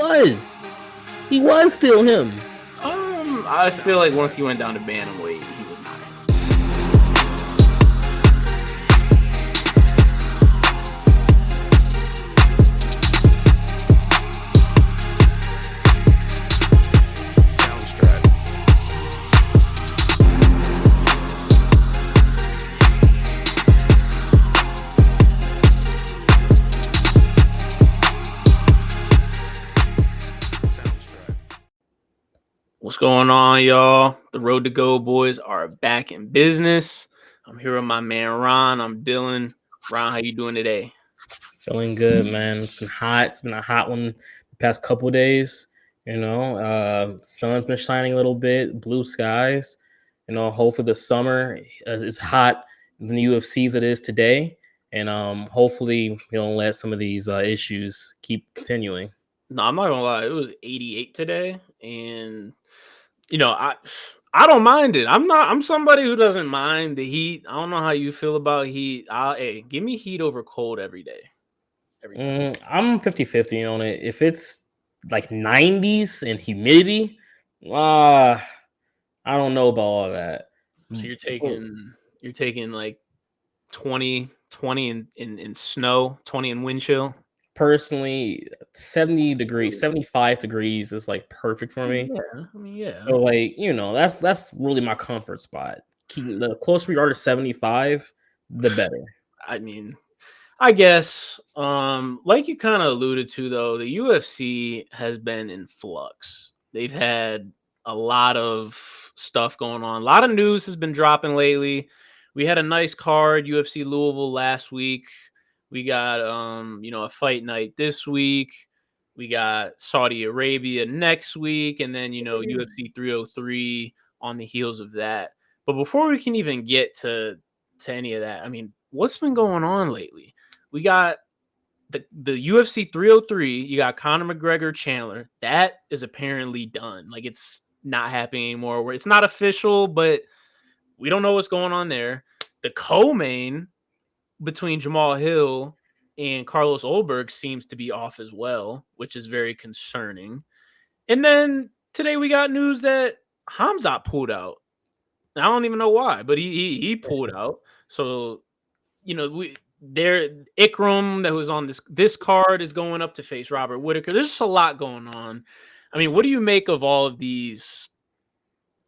was. He was still him. I feel like once he went down to bantamweight, he was not. What's going on, y'all? The Road to Go boys are back in business. I'm here with my man Ron. I'm Dylan. Ron, how you doing today? Feeling good, man. It's been hot. It's been a hot one the past couple of days. Sun's been shining a little bit, blue skies. Hopefully the summer is hot in the UFC as it is today, and hopefully we don't let some of these issues keep continuing. No, I'm not gonna lie. It was 88 today, and I don't mind it. I'm somebody who doesn't mind the heat. I don't know how you feel about heat. Hey, give me heat over cold every day. I'm 50-50 on it. If it's like 90s and humidity, I don't know about all that. So you're taking like 20 in snow, 20 in wind chill. Personally, 70 degrees, 75 degrees is like perfect for me. Yeah. So like, that's really my comfort spot. The closer we are to 75, the better. I mean, I guess like you kind of alluded to though, the UFC has been in flux. They've had a lot of stuff going on. A lot of news has been dropping lately. We had a nice card, UFC Louisville last week. We got a fight night this week. We got Saudi Arabia next week, and then UFC 303 on the heels of that. But before we can even get to any of that, I mean, what's been going on lately? We got the UFC 303. You got Conor McGregor Chandler. That is apparently done. Like, it's not happening anymore. Where it's not official, but we don't know what's going on there. The co-main between Jamal Hill and Carlos Ulberg seems to be off as well, which is very concerning. And then today we got news that Hamzat pulled out. I don't even know why, but he pulled out. So, Ikram that was on this card is going up to face Robert Whittaker. There's just a lot going on. I mean, what do you make of all of these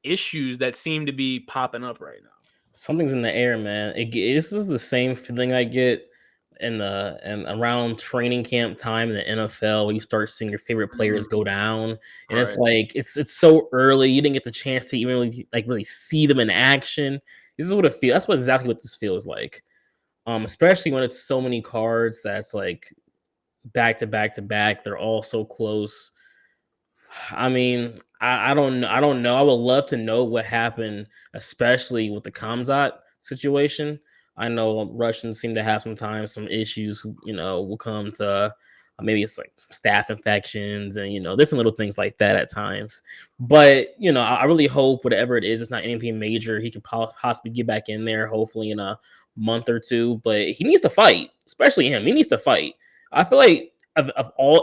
issues that seem to be popping up right now? Something's in the air, man. This is the same feeling I get and around training camp time in the NFL when you start seeing your favorite players go down, and it's like it's so early. You didn't get the chance to even really see them in action. This is what it feels. That's exactly what this feels like. Especially when it's so many cards that's like back to back to back. They're all so close. I mean, I don't know. I don't know. I would love to know what happened, especially with the Kamzat situation. I know Russians seem to have sometimes some issues, will come to maybe it's like staph infections and, different little things like that at times. But, I really hope whatever it is, it's not anything major. He can possibly get back in there, hopefully in a month or two. But he needs to fight, especially him. He needs to fight. I feel like of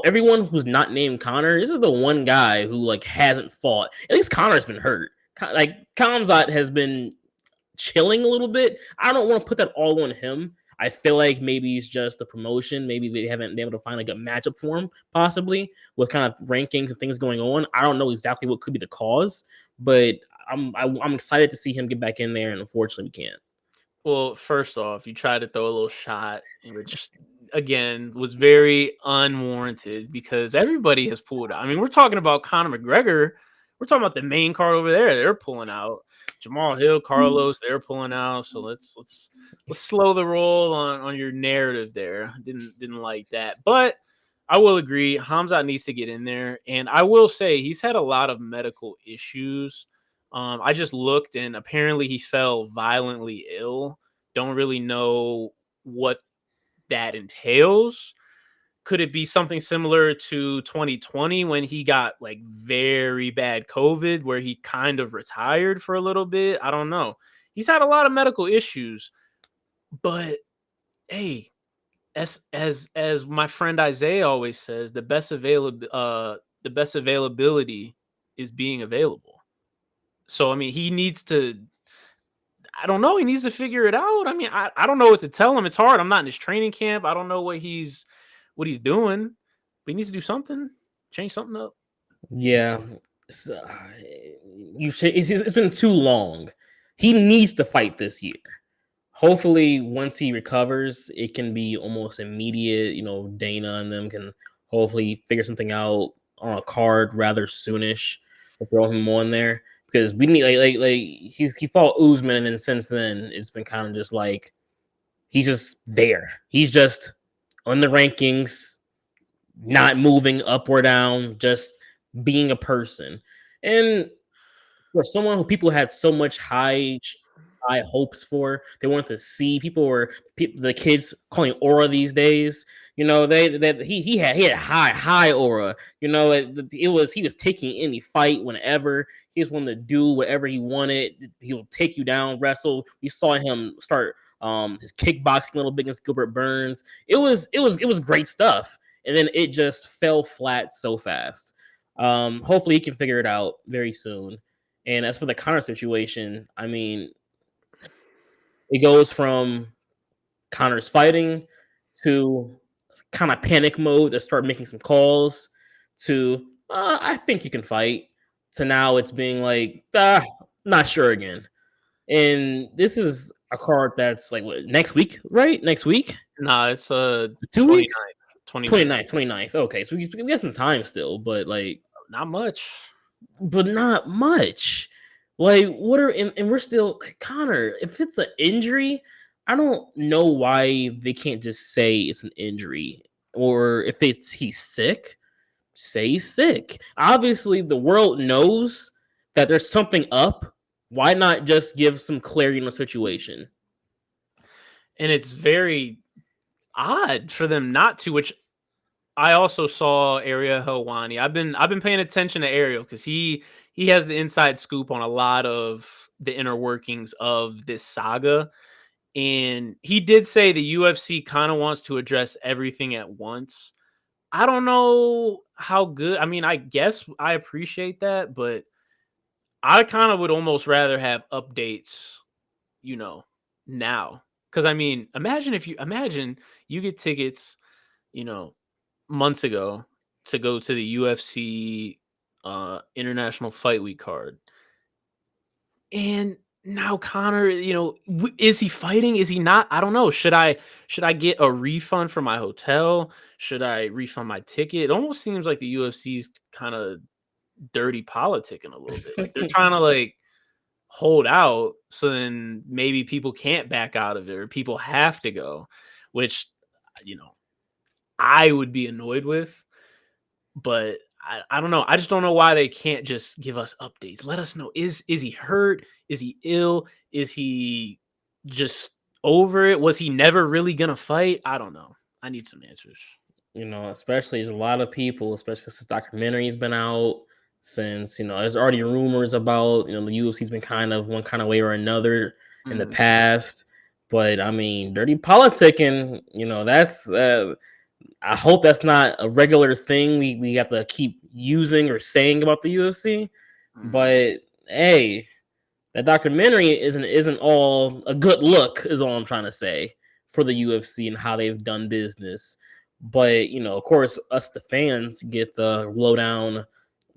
everyone who's not named Connor, this is the one guy who like hasn't fought. At least Connor's been hurt. Like Kamzat has been chilling a little bit. I don't want to put that all on him. I feel like maybe it's just the promotion. Maybe they haven't been able to find like a matchup for him, possibly with kind of rankings and things going on. I don't know exactly what could be the cause, but I'm excited to see him get back in there, and unfortunately we can't. Well, first off, you tried to throw a little shot, which again was very unwarranted because everybody has pulled out. I mean, we're talking about Conor McGregor. We're talking about the main card over there. They're pulling out. Jamal Hill, Carlos, they're pulling out. So let's slow the roll on your narrative there. Didn't like that. But I will agree, Hamzat needs to get in there. And I will say he's had a lot of medical issues. I just looked and apparently he fell violently ill. Don't really know what that entails. Could it be something similar to 2020 when he got like very bad COVID where he kind of retired for a little bit? I don't know. He's had a lot of medical issues, but hey, as my friend Isaiah always says, the best available the best availability is being available. So I mean, he needs to. I don't know. He needs to figure it out. I mean, I don't know what to tell him. It's hard. I'm not in his training camp. I don't know what he's doing, but he needs to do something, change something up. Yeah, it's, it's been too long. He needs to fight this year. Hopefully, once he recovers, it can be almost immediate. Dana and them can hopefully figure something out on a card rather soonish to throw him on there because we need like he fought Usman and then since then it's been kind of just like he's just there. He's just on the rankings, not moving up or down, just being a person. And for someone who people had so much high hopes for, they wanted to see. People were the kids calling aura these days. He had high aura. He was taking any fight whenever he just wanted to do whatever he wanted. He'll take you down, wrestle. We saw him start his kickboxing a little bit against Gilbert Burns. It was great stuff, and then it just fell flat so fast. Hopefully he can figure it out very soon. And as for the Connor situation, I mean, it goes from Connor's fighting to kind of panic mode to start making some calls to I think you can fight to now it's being like not sure again. And this is a card that's like what, next week, right? Next week, Nah, it's 2 weeks, 29th. 29th. 29th, 29th. Okay, so we got some time still, Not much. but not much. Like, what are and we're still like, Connor. If it's an injury, I don't know why they can't just say it's an injury, or if he's sick, say he's sick. Obviously, the world knows that there's something up. Why not just give some clarity in the situation? And it's very odd for them not to, which I also saw Ariel Helwani. I've been paying attention to Ariel because he has the inside scoop on a lot of the inner workings of this saga. And he did say the UFC kind of wants to address everything at once. I don't know how good. I mean, I guess I appreciate that, but I kind of would almost rather have updates, you know, now. Because I mean, imagine you get tickets, you know, months ago to go to the UFC International Fight Week card. And now Connor, is he fighting? Is he not? I don't know. Should I get a refund for my hotel? Should I refund my ticket? It almost seems like the UFC's kind of dirty politicking a little bit. Like they're trying to like hold out so then maybe people can't back out of it or people have to go, which you know, I would be annoyed with. But I don't know. I just don't know why they can't just give us updates. Let us know. Is he hurt? Is he ill? Is he just over it? Was he never really gonna fight? I don't know. I need some answers. Especially there's a lot of people, especially since this documentary's been out, since there's already rumors about the UFC's been kind of one kind of way or another in the Mm. past. But I mean, dirty politicking, that's I hope that's not a regular thing we have to keep using or saying about the UFC. Mm. But hey, that documentary isn't all a good look, is all I'm trying to say, for the UFC and how they've done business. But of course, us the fans get the lowdown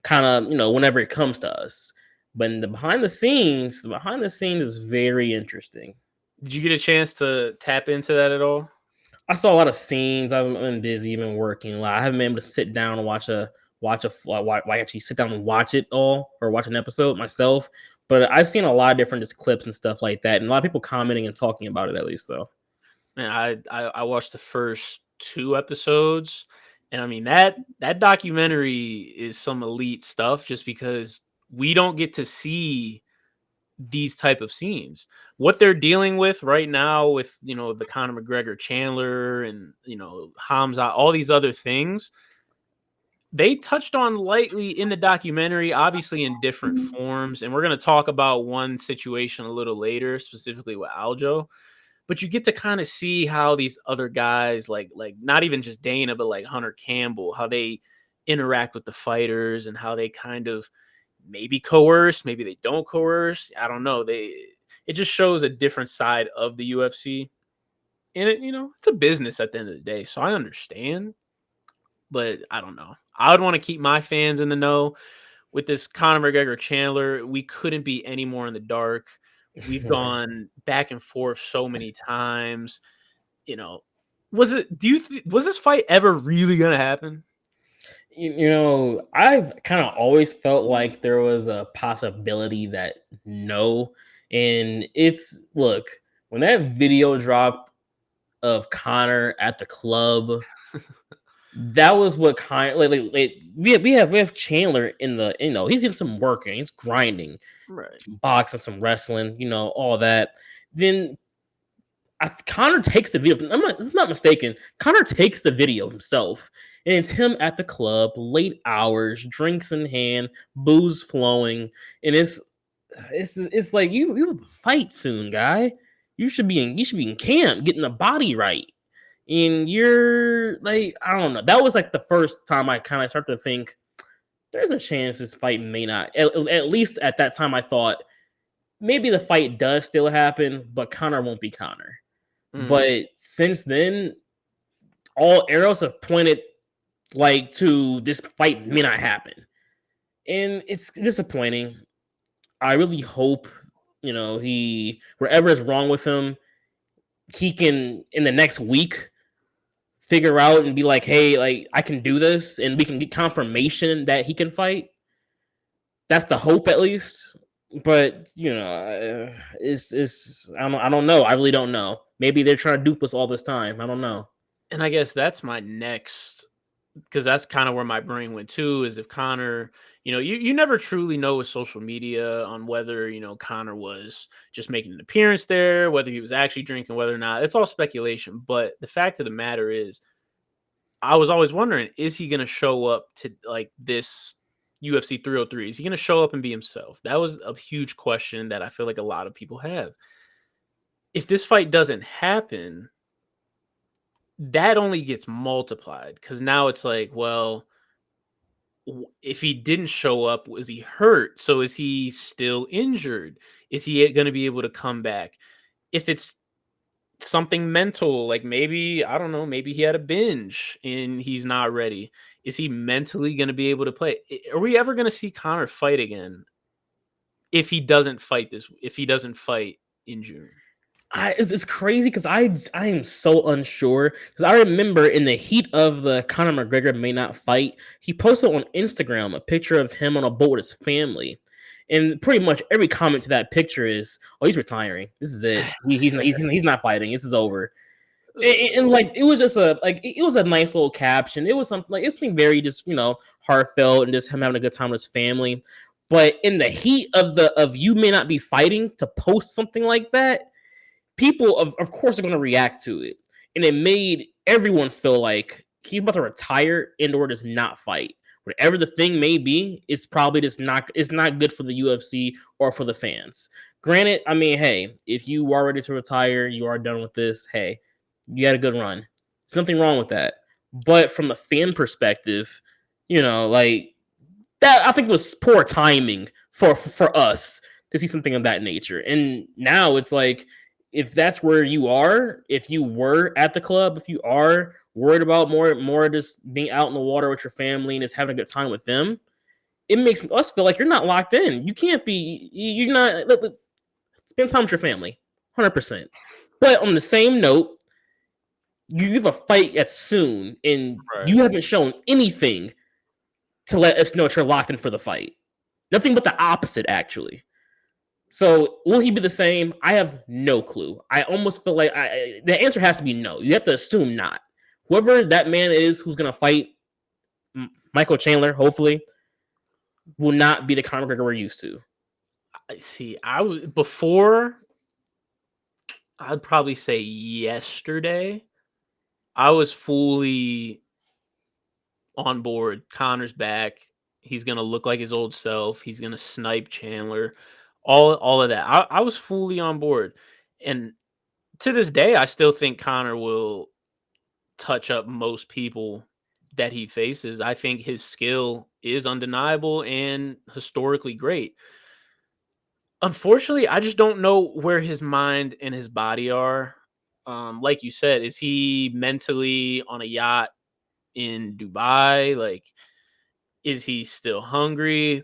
kind of whenever it comes to us. But in the behind the scenes is very interesting. Did you get a chance to tap into that at all? I saw a lot of scenes. I've been busy, been working a lot. I haven't been able to sit down and actually sit down and watch it all or watch an episode myself. But I've seen a lot of different just clips and stuff like that, and a lot of people commenting and talking about it at least though. Man, I watched the first two episodes, and I mean that documentary is some elite stuff just because we don't get to see these type of scenes. What they're dealing with right now with, the Conor McGregor Chandler and, Hamza, all these other things, they touched on lightly in the documentary, obviously in different forms. And we're going to talk about one situation a little later, specifically with Aljo. But you get to kind of see how these other guys, like not even just Dana, but like Hunter Campbell, how they interact with the fighters and how they kind of maybe coerce, maybe they don't coerce. I don't know. It just shows a different side of the UFC. And it's a business at the end of the day. So I understand, but I don't know. I would want to keep my fans in the know with this Conor McGregor Chandler. We couldn't be any more in the dark. We've gone back and forth so many times. You know, was it? Was this fight ever really gonna happen? I've kind of always felt like there was a possibility that no. And it's look, when that video dropped of Connor at the club, that was what kind like we have Chandler in the he's getting some work and he's grinding, Right. some boxing, some wrestling, all that. Then Connor takes the video. I'm not mistaken. Connor takes the video himself, and it's him at the club, late hours, drinks in hand, booze flowing, and it's like you have a fight soon, guy. You should be in camp, getting the body right, and you're like I don't know. That was like the first time I kind of started to think there's a chance this fight may not. At least at that time, I thought maybe the fight does still happen, but Connor won't be Connor. Mm. But since then, all arrows have pointed like to this fight may not happen. And it's disappointing. I really hope, he whatever is wrong with him, he can in the next week figure out and be like, hey, like I can do this, and we can get confirmation that he can fight. That's the hope at least. But it's I don't know. I really don't know. Maybe they're trying to dupe us all this time. I don't know. And I guess that's my next, because that's kind of where my brain went to, is if Connor, you never truly know with social media on whether, Connor was just making an appearance there, whether he was actually drinking, whether or not. It's all speculation. But the fact of the matter is, I was always wondering, is he going to show up to like this UFC 303? Is he going to show up and be himself? That was a huge question that I feel like a lot of people have. If this fight doesn't happen, that only gets multiplied because now it's like, well, if he didn't show up, was he hurt? So is he still injured? Is he going to be able to come back? If it's something mental, like maybe, I don't know, maybe he had a binge and he's not ready. Is he mentally going to be able to play? Are we ever going to see Connor fight again if he doesn't fight in June? It's crazy because I am so unsure because I remember in the heat of the Conor McGregor may not fight, he posted on Instagram a picture of him on a boat with his family, and pretty much every comment to that picture is, "Oh, he's retiring. This is it. He's not fighting. This is over." And like it was just it was a nice little caption. It was something very just heartfelt and just him having a good time with his family. But in the heat of you may not be fighting to post something like that, people of course are going to react to it, and it made everyone feel like he's about to retire and or just not fight. Whatever the thing may be, it's probably just not. It's not good for the UFC or for the fans. Granted, I mean, hey, if you are ready to retire, you are done with this. Hey, you had a good run. There's nothing wrong with that. But from a fan perspective, like that, I think was poor timing for us to see something of that nature. And now it's like if that's where you are, if you were at the club, if you are worried about more just being out in the water with your family and just having a good time with them, it makes us feel like you're not locked in. You can't be. You're not. Spend time with your family, 100%. But on the same note, you have a fight that's soon, and Right. you haven't shown anything to let us know that you're locked in for the fight. Nothing but the opposite, actually. So will he be the same? I have no clue. I almost feel like the answer has to be no. You have to assume not. Whoever that man is who's gonna fight Michael Chandler, hopefully, will not be the Conor McGregor we're used to. I see. I was before. I'd probably say yesterday. I was fully on board. Connor's back. He's gonna look like his old self. He's gonna snipe Chandler. All of that. I was fully on board. And to this day, I still think Connor will touch up most people that he faces. I think his skill is undeniable and historically great. Unfortunately, I just don't know where his mind and his body are. Like you said, is he mentally on a yacht in Dubai? Like, is he still hungry?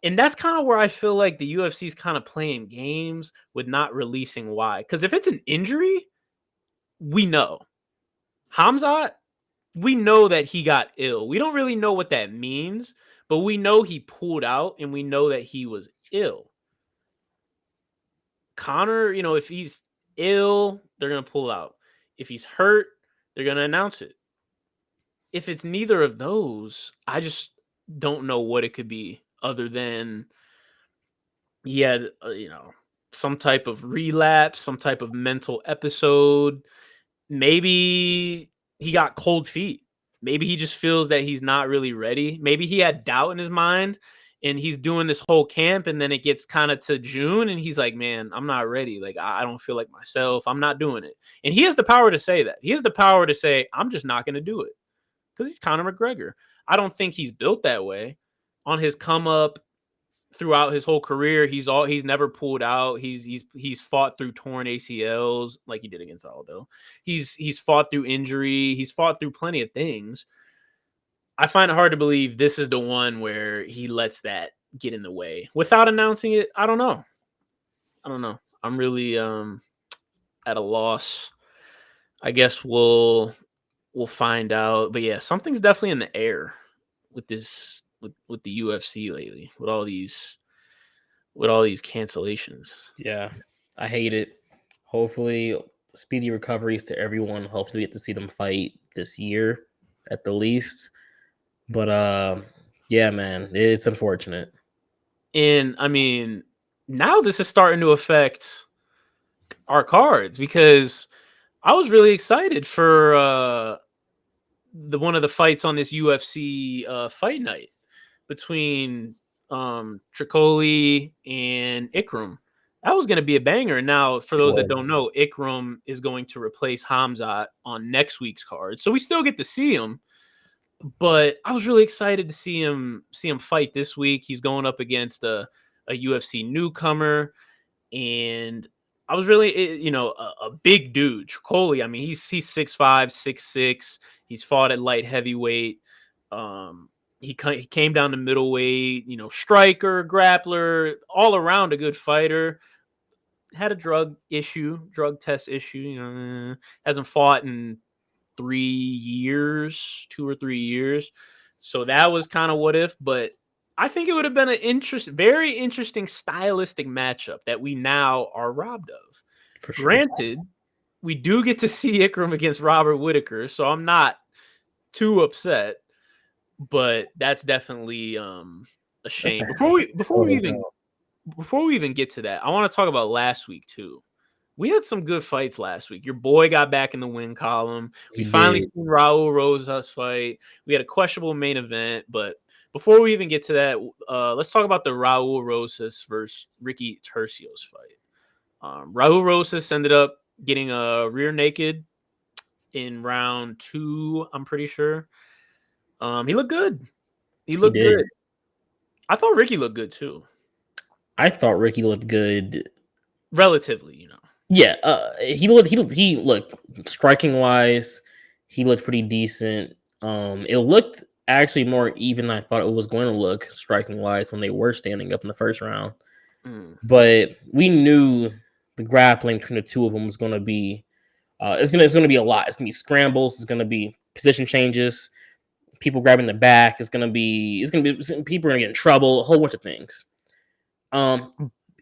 And that's kind of where I feel like the UFC is kind of playing games with not releasing why. Because if it's an injury, we know. Hamzat, we know that he got ill. We don't really know what that means, but we know he pulled out and we know that he was ill. Connor, if he's ill, they're going to pull out. If he's hurt, they're going to announce it. If it's neither of those, I just don't know what it could be other than he had, some type of relapse, some type of mental episode. Maybe he got cold feet. Maybe he just feels that he's not really ready. Maybe he had doubt in his mind and he's doing this whole camp and then it gets kind of to June and he's like, man, I'm not ready. Like, I don't feel like myself. I'm not doing it. And he has the power to say that. He has the power to say, I'm just not going to do it because he's Conor McGregor. I don't think he's built that way. On his come up, throughout his whole career, he's never pulled out. He's fought through torn ACLs like he did against Aldo. He's fought through injury. He's fought through plenty of things. I find it hard to believe this is the one where he lets that get in the way without announcing it. I don't know. I'm really at a loss. I guess we'll find out. But yeah, something's definitely in the air with this with the UFC lately with all these cancellations. Yeah, I hate it. Hopefully, speedy recoveries to everyone. Hopefully, we get to see them fight this year at the least. But yeah, man, it's unfortunate. And I mean, now this is starting to affect our cards because I was really excited for the one of the fights on this UFC fight night between Tricoli and Ikram. That was going to be a banger. Now, for those that don't know, Ikram is going to replace Hamzat on next week's card, so we still get to see him. But I was really excited to see him fight this week. He's going up against a UFC newcomer, and I was really, a big dude, Tricoli. I mean, he's 6'5", 6'6". He's fought at light heavyweight. He came down to middleweight. Striker, grappler, all around a good fighter. Had a drug test issue. Hasn't fought in 3 years, 2 or 3 years. So that was kind of what if, but I think it would have been an very interesting stylistic matchup that we now are robbed of. For sure. Granted, we do get to see Ikram against Robert Whittaker, so I'm not too upset, but that's definitely a shame. Before we even get to that, I want to talk about last week too. We had some good fights last week. Your boy got back in the win column. We finally seen Raul Rosas fight. We had a questionable main event, but before we even get to that, let's talk about the Raul Rosas versus Ricky Tercios fight. Raul Rosas ended up getting a rear naked in round 2, I'm pretty sure. He looked good. He looked good. I thought Ricky looked good too. I thought Ricky looked good. Relatively. Yeah, he looked striking wise. He looked pretty decent. It looked actually more even than I thought it was going to look striking wise when they were standing up in the first round. But we knew the grappling between the two of them was going to be it's going to be a lot. It's going to be scrambles. It's going to be position changes. People grabbing the back. It's going to be people are going to get in trouble. A whole bunch of things.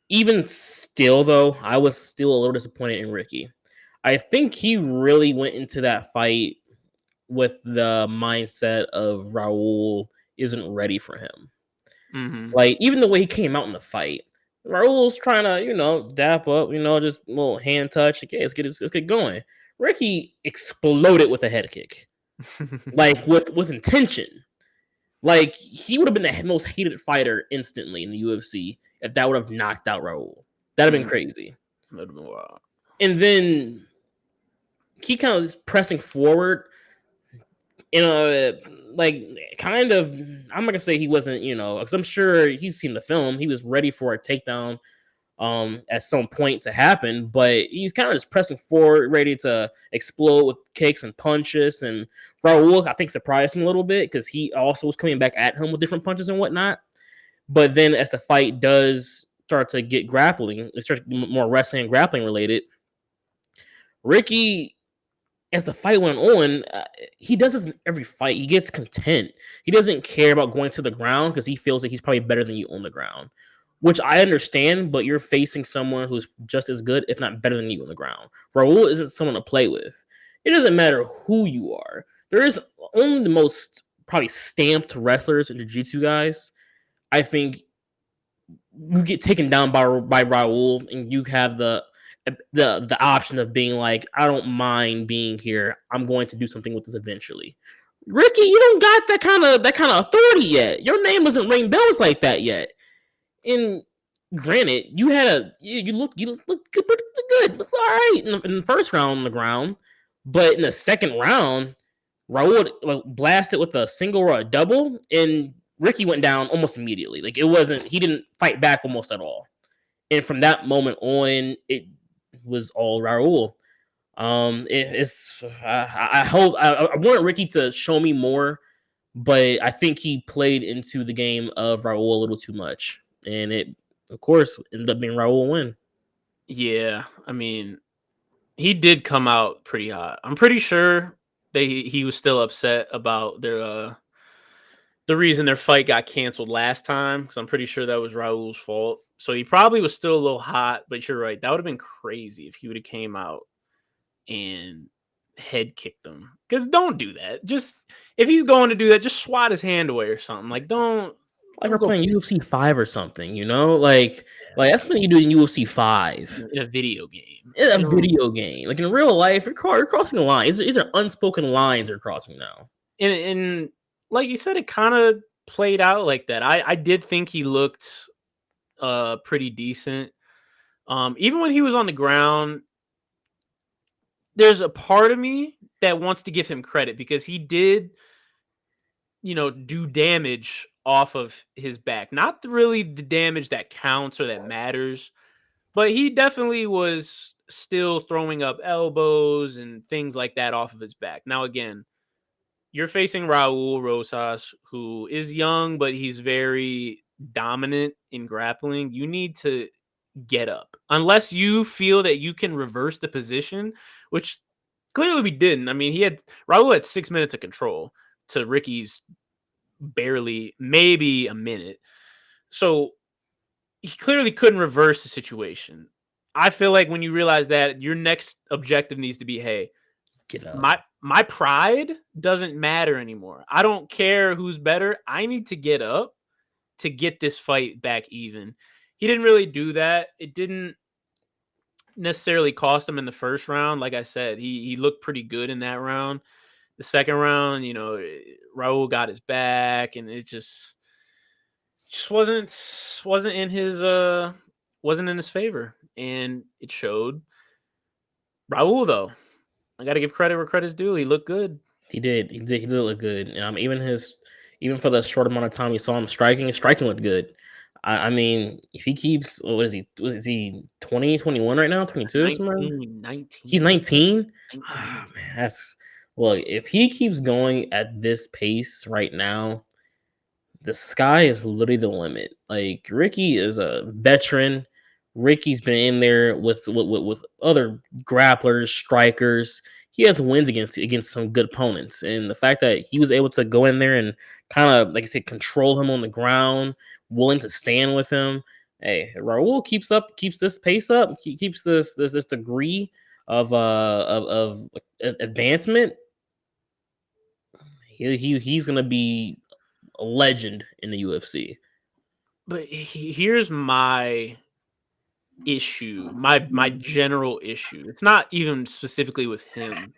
Even still, though, I was still a little disappointed in Ricky. I think he really went into that fight with the mindset of Raul isn't ready for him. Like, even the way he came out in the fight, Raul's trying to, dap up, just a little hand touch. Okay, let's get going. Ricky exploded with a head kick, like with intention. Like, he would have been the most hated fighter instantly in the UFC if that would have knocked out Raul. That'd have been crazy. That'd have been wild. And then he kind of was pressing forward, like kind of. I'm not gonna say he wasn't, because I'm sure he's seen the film. He was ready for a takedown at some point to happen, but he's kind of just pressing forward, ready to explode with kicks and punches. And Raul, I think, surprised him a little bit because he also was coming back at him with different punches and whatnot. But then as the fight does start to get grappling, it starts more wrestling and grappling related. Ricky, as the fight went on, he does this in every fight. He gets content. He doesn't care about going to the ground because he feels that he's probably better than you on the ground, which I understand. But you're facing someone who's just as good, if not better than you on the ground. Raul isn't someone to play with. It doesn't matter who you are. There is only the most probably stamped wrestlers and jiu-jitsu guys. I think you get taken down by Raul, and you have the option of being like, I don't mind being here. I'm going to do something with this eventually. Ricky, you don't got that kind of authority yet. Your name doesn't ring bells like that yet. And granted, you look good, It's all right in the first round on the ground, but in the second round, Raul blasted with a single or a double, and Ricky went down almost immediately. Like he didn't fight back almost at all. And from that moment on, it was all Raul. I hope I want Ricky to show me more, but I think he played into the game of Raul a little too much, and it, of course, ended up being Raul win. Yeah, I mean, he did come out pretty hot. I'm pretty sure he was still upset about the reason their fight got canceled last time, because I'm pretty sure that was Raul's fault. So he probably was still a little hot, but you're right. That would have been crazy if he would have came out and head kicked him. Because don't do that. Just if he's going to do that, just swat his hand away or something. Like Like we're don't go playing UFC 5 or something, like that's something you do in UFC 5. in a video game. In You a know, video game, like in real life, you're crossing a line. These are unspoken lines you're crossing now. and like you said, it kind of played out like that. I did think he looked pretty decent. Even when he was on the ground, there's a part of me that wants to give him credit because he did, do damage off of his back. Not really the damage that counts or that matters, but he definitely was still throwing up elbows and things like that off of his back. Now, again, you're facing Raul Rosas, who is young, but he's very dominant in grappling. You need to get up. Unless you feel that you can reverse the position, which clearly we didn't. I mean, Raul had 6 minutes of control to Ricky's barely, maybe a minute. So he clearly couldn't reverse the situation. I feel like when you realize that, your next objective needs to be, hey, Get up. my pride doesn't matter anymore. I don't care who's better. I need to get up to get this fight back even. He didn't really do that. It didn't necessarily cost him in the first round. Like I said, he looked pretty good in that round. The second round, Raul got his back, and it just wasn't in his favor, and it showed. Raul, though, I got to give credit where credit's due. He looked good. He did. He did look good. Even for the short amount of time we saw him striking, his striking looked good. I mean, if he keeps, what is he? What is he? 20, 21 right now? 22 or something? 19, He's 19, 19. 19. Ah, man, that's well. If he keeps going at this pace right now, the sky is literally the limit. Like Ricky is a veteran. Ricky's been in there with other grapplers, strikers. He has wins against some good opponents, and the fact that he was able to go in there and kind of, like I said, control him on the ground, willing to stand with him. Hey, Raul keeps this pace up, keeps this degree of advancement. He's gonna be a legend in the UFC. But here's my issue, my general issue. It's not even specifically with him.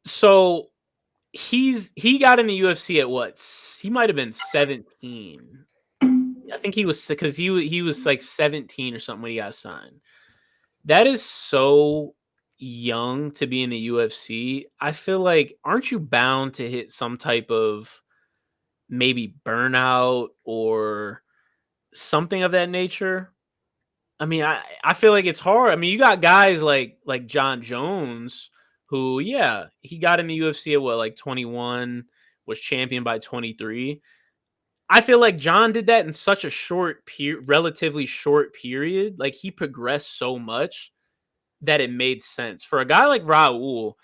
So he got in the UFC at what? He might have been 17. I think he was, because he was like 17 or something when he got signed. That is so young to be in the UFC, I feel like aren't you bound to hit some type of maybe burnout or something of that nature? I mean, I feel like it's hard. I mean, you got guys like John Jones, who, yeah, he got in the UFC at what, like 21, was champion by 23. I feel like John did that in such a relatively short period. Like he progressed so much that it made sense for a guy like Raul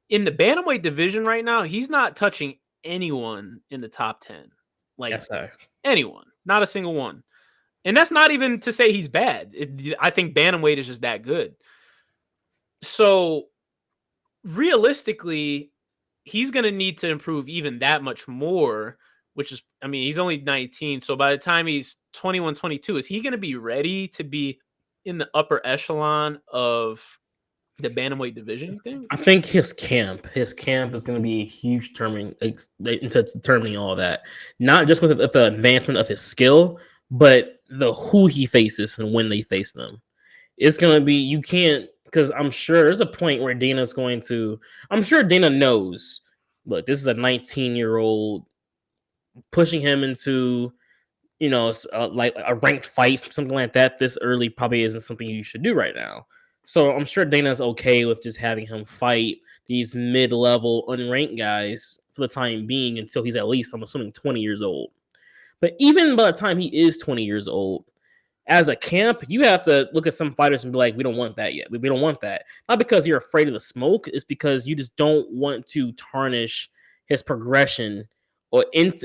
in the bantamweight division right now. He's not touching anyone in the top 10, like That's a anyone, not a single one. And that's not even to say he's bad. I think bantamweight is just that good. So realistically, he's going to need to improve even that much more, which is, I mean, he's only 19. So by the time he's 21, 22, is he going to be ready to be in the upper echelon of the bantamweight division, you think? I think his camp is going to be a huge into determining all that. Not just with the advancement of his skill, but the who he faces and when they face them. It's going to be you can't because I'm sure there's a point where Dana's going to. I'm sure Dana knows. Look, this is a 19-year-old pushing him into like a ranked fight, something like that, this early probably isn't something you should do right now. So I'm sure Dana's okay with just having him fight these mid-level unranked guys for the time being until he's at least, I'm assuming, 20 years old. But even by the time he is 20 years old, as a camp, you have to look at some fighters and be like, we don't want that yet. We don't want that. Not because you're afraid of the smoke, it's because you just don't want to tarnish his progression or in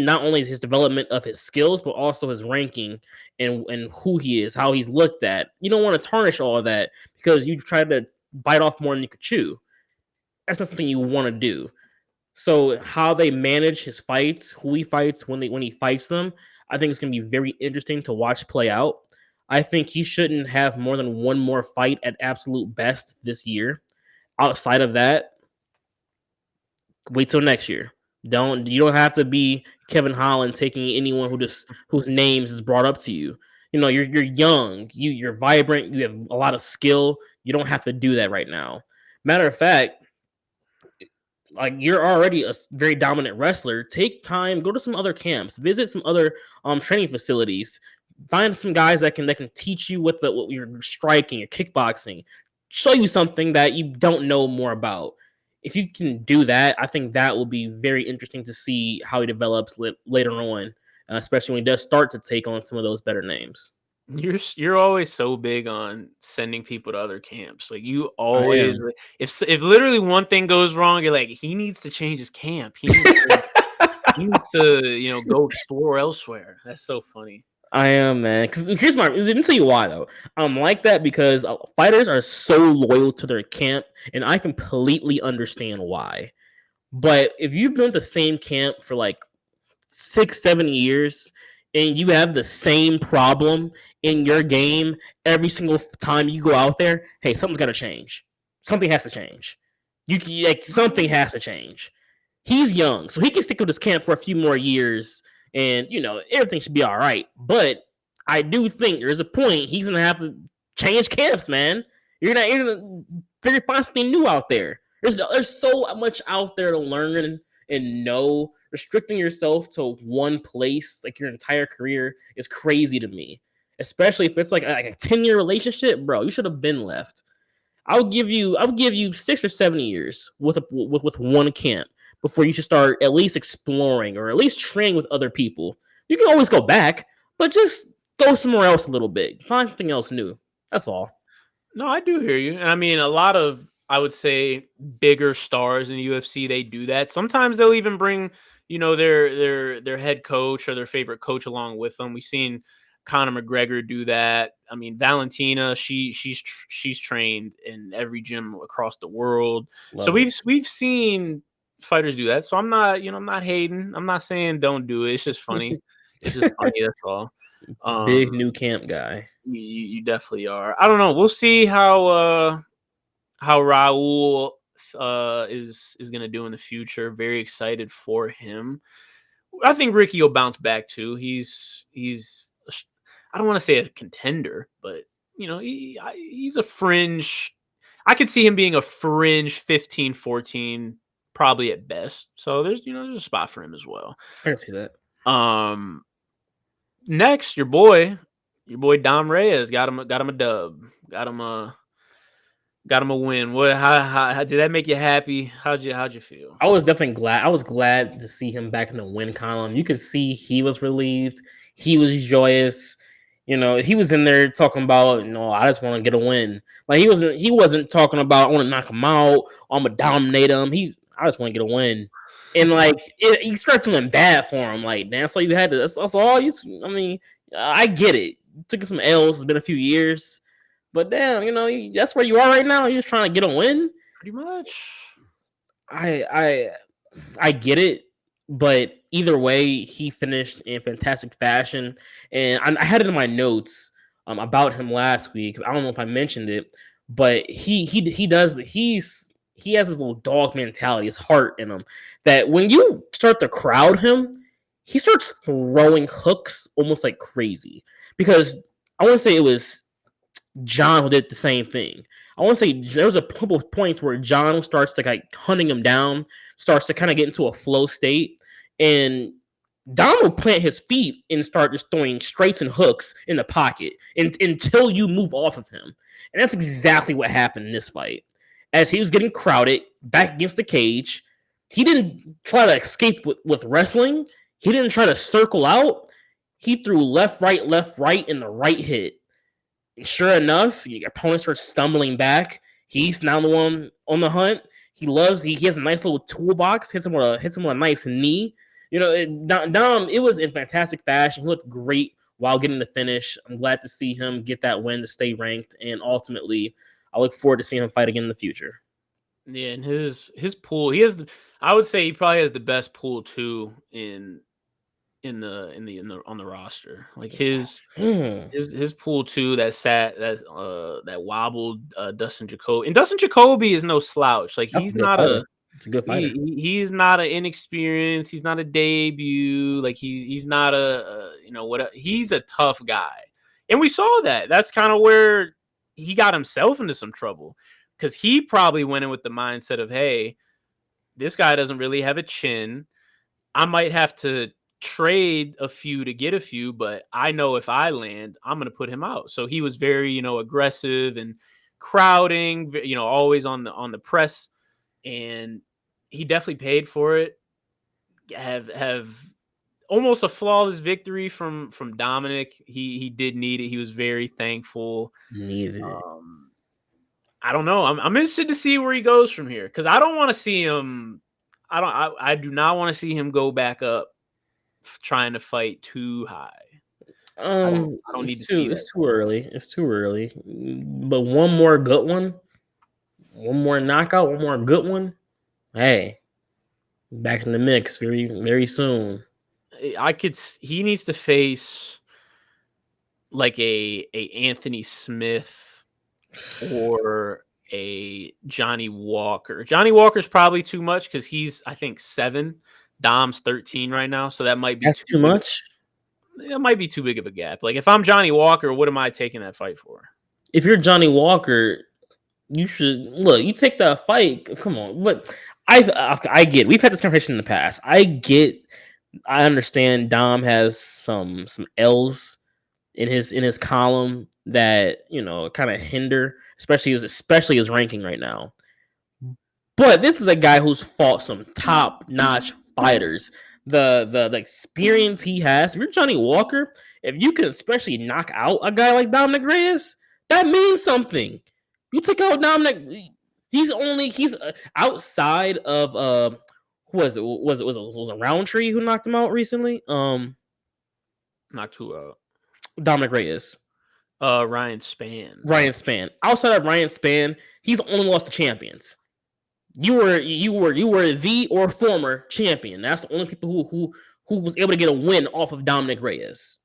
not only his development of his skills, but also his ranking and who he is, how he's looked at. You don't want to tarnish all of that because you try to bite off more than you could chew. That's not something you want to do. So how they manage his fights, who he fights, when he fights them, I think it's going to be very interesting to watch play out. I think he shouldn't have more than one more fight at absolute best this year. Outside of that, wait till next year. You don't have to be Kevin Holland taking anyone whose names is brought up to you. You're young, you're vibrant, you have a lot of skill. You don't have to do that right now. Matter of fact, like you're already a very dominant wrestler. Take time, go to some other camps, visit some other training facilities, find some guys that can teach you what you're striking, your kickboxing, show you something that you don't know more about. If you can do that, I think that will be very interesting to see how he develops later on, especially when he does start to take on some of those better names. You're always so big on sending people to other camps. Like you I always, am. if literally one thing goes wrong, you're like, he needs to change his camp. He needs to go explore elsewhere. That's so funny. I am, man. Because let me tell you why though. I'm like that because fighters are so loyal to their camp, and I completely understand why. But if you've been at the same camp for like 6, 7 years, and you have the same problem in your game every single time you go out there, hey, something's got to change. Something has to change. Something has to change. He's young, so he can stick with his camp for a few more years, and everything should be all right. But I do think there's a point he's gonna have to change camps, man. You're gonna figure find something new out there. There's so much out there to learn and know. Restricting yourself to one place like your entire career is crazy to me. Especially if it's like a 10-year relationship, bro. You should have been left. I'll give you 6 or 7 years with one camp before you should start at least exploring or at least training with other people. You can always go back, but just go somewhere else a little bit. Find something else new. That's all. No, I do hear you. And I mean, a lot of, I would say, bigger stars in the UFC, they do that. Sometimes they'll even bring, their head coach or their favorite coach along with them. We've seen Conor McGregor do that. I mean, Valentina, she's trained in every gym across the world. So Love it. we've seen fighters do that. So I'm not hating. I'm not saying don't do it. It's just funny. It's just funny, that's all. Big Um new camp guy. you definitely are. I don't know. We'll see how Raul is gonna do in the future. Very excited for him. I think Ricky will bounce back too. I don't want to say a contender, but he's a fringe I could see him being a fringe 15, 14, probably at best. So there's a spot for him as well. I can see that. Um, Next, your boy Dom Reyes got him a dub, got him a win. How did that make you happy? How'd you feel? I was definitely glad. I was glad to see him back in the win column. You could see he was relieved. He was joyous. He was in there talking about, I just want to get a win. Like he wasn't talking about I want to knock him out, or I'm gonna dominate him. I just want to get a win. And like you start feeling bad for him. Like, damn, that's all you had to. That's all you. I mean, I get it. Took some L's. It's been a few years, but damn, that's where you are right now. You're just trying to get a win. Pretty much. I I get it, but either way, he finished in fantastic fashion, and I had it in my notes about him last week. I don't know if I mentioned it, but he does he has this little dog mentality, his heart in him. That when you start to crowd him, he starts throwing hooks almost like crazy. Because I want to say it was John who did the same thing. I want to say there was a couple of points where John starts to like hunting him down, starts to kind of get into a flow state, and Dom will plant his feet and start just throwing straights and hooks in the pocket until you move off of him. And that's exactly what happened in this fight. As he was getting crowded back against the cage, he didn't try to escape with wrestling. He didn't try to circle out. He threw left, right, and the right hit. Sure enough, your opponent starts stumbling back. He's now the one on the hunt. He has a nice little toolbox. Hits him with a nice knee. Dom. It was in fantastic fashion. He looked great while getting the finish. I'm glad to see him get that win to stay ranked, and ultimately, I look forward to seeing him fight again in the future. Yeah, and his pool, I would say he probably has the best pool too on the roster. Like his pool too that wobbled Dustin Jacoby. And Dustin Jacoby is no slouch. Like That's a good fighter. It's a good fighter. He's not an inexperienced, he's not a debut, like he's not he's a tough guy. And we saw that. That's kind of where he got himself into some trouble. Because he probably went in with the mindset of, hey, this guy doesn't really have a chin. I might have to trade a few to get a few, but I know if I land, I'm going to put him out. So he was very, aggressive and crowding, always on the press, and he definitely paid for it. Have almost a flawless victory from Dominic. He did need it. He was very thankful. Needed it. I don't know. I'm interested to see where he goes from here, because I don't want to see him. I do not want to see him go back up trying to fight too high. I don't need to see that. It's too early. It's too early. But one more good one, one more knockout, one more good one. Hey, back in the mix very, very soon. He needs to face like a Anthony Smith or a Johnny Walker. Johnny Walker's probably too much because he's, I think, 7. Dom's 13 right now, so that might be too much. It might be too big of a gap. Like, if I'm Johnny Walker, what am I taking that fight for? If you're Johnny Walker, you should look. You take that fight. Come on, but I get. We've had this conversation in the past. I understand. Dom has some L's in his column that kind of hinder, especially his ranking right now. But this is a guy who's fought some top-notch fighters. The experience he has. If you're Johnny Walker, if you can especially knock out a guy like Dominic Reyes, that means something. You took out Dominic. He's outside of who was it? Was it Roundtree who knocked him out recently? Knocked who out? Dominic Reyes. Ryan Spann. Outside of Ryan Spann, he's only lost to champions. You were the or former champion. That's the only people who was able to get a win off of Dominic Reyes.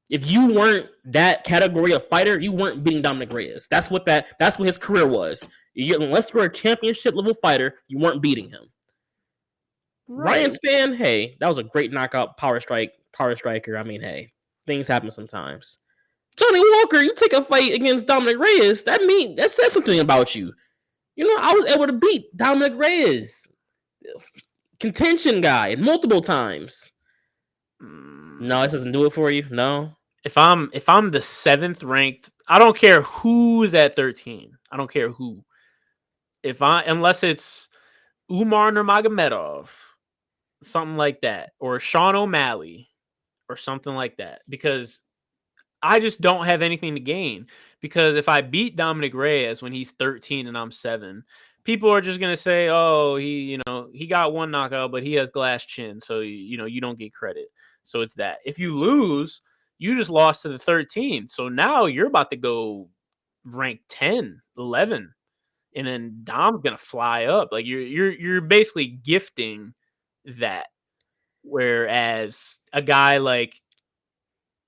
If you weren't that category of fighter, you weren't beating Dominic Reyes. That's what his career was. Unless you're a championship level fighter, you weren't beating him. Right. Ryan Spann, hey, that was a great knockout power striker. I mean, hey, things happen sometimes. Johnny Walker, you take a fight against Dominic Reyes, that says something about you. I was able to beat Dominic Reyes, contention guy, multiple times. No, this doesn't do it for you. No. If I'm the 7th ranked, I don't care who's at 13. I don't care who. Unless it's Umar Nurmagomedov, something like that, or Sean O'Malley, or something like that, because I just don't have anything to gain. Because if I beat Dominic Reyes when he's 13 and I'm 7, people are just gonna say, "Oh, he got one knockout, but he has glass chin, so you don't get credit." So it's that. If you lose, you just lost to the 13. So now you're about to go rank 10, 11, and then Dom's gonna fly up. Like you're basically gifting that. Whereas a guy like,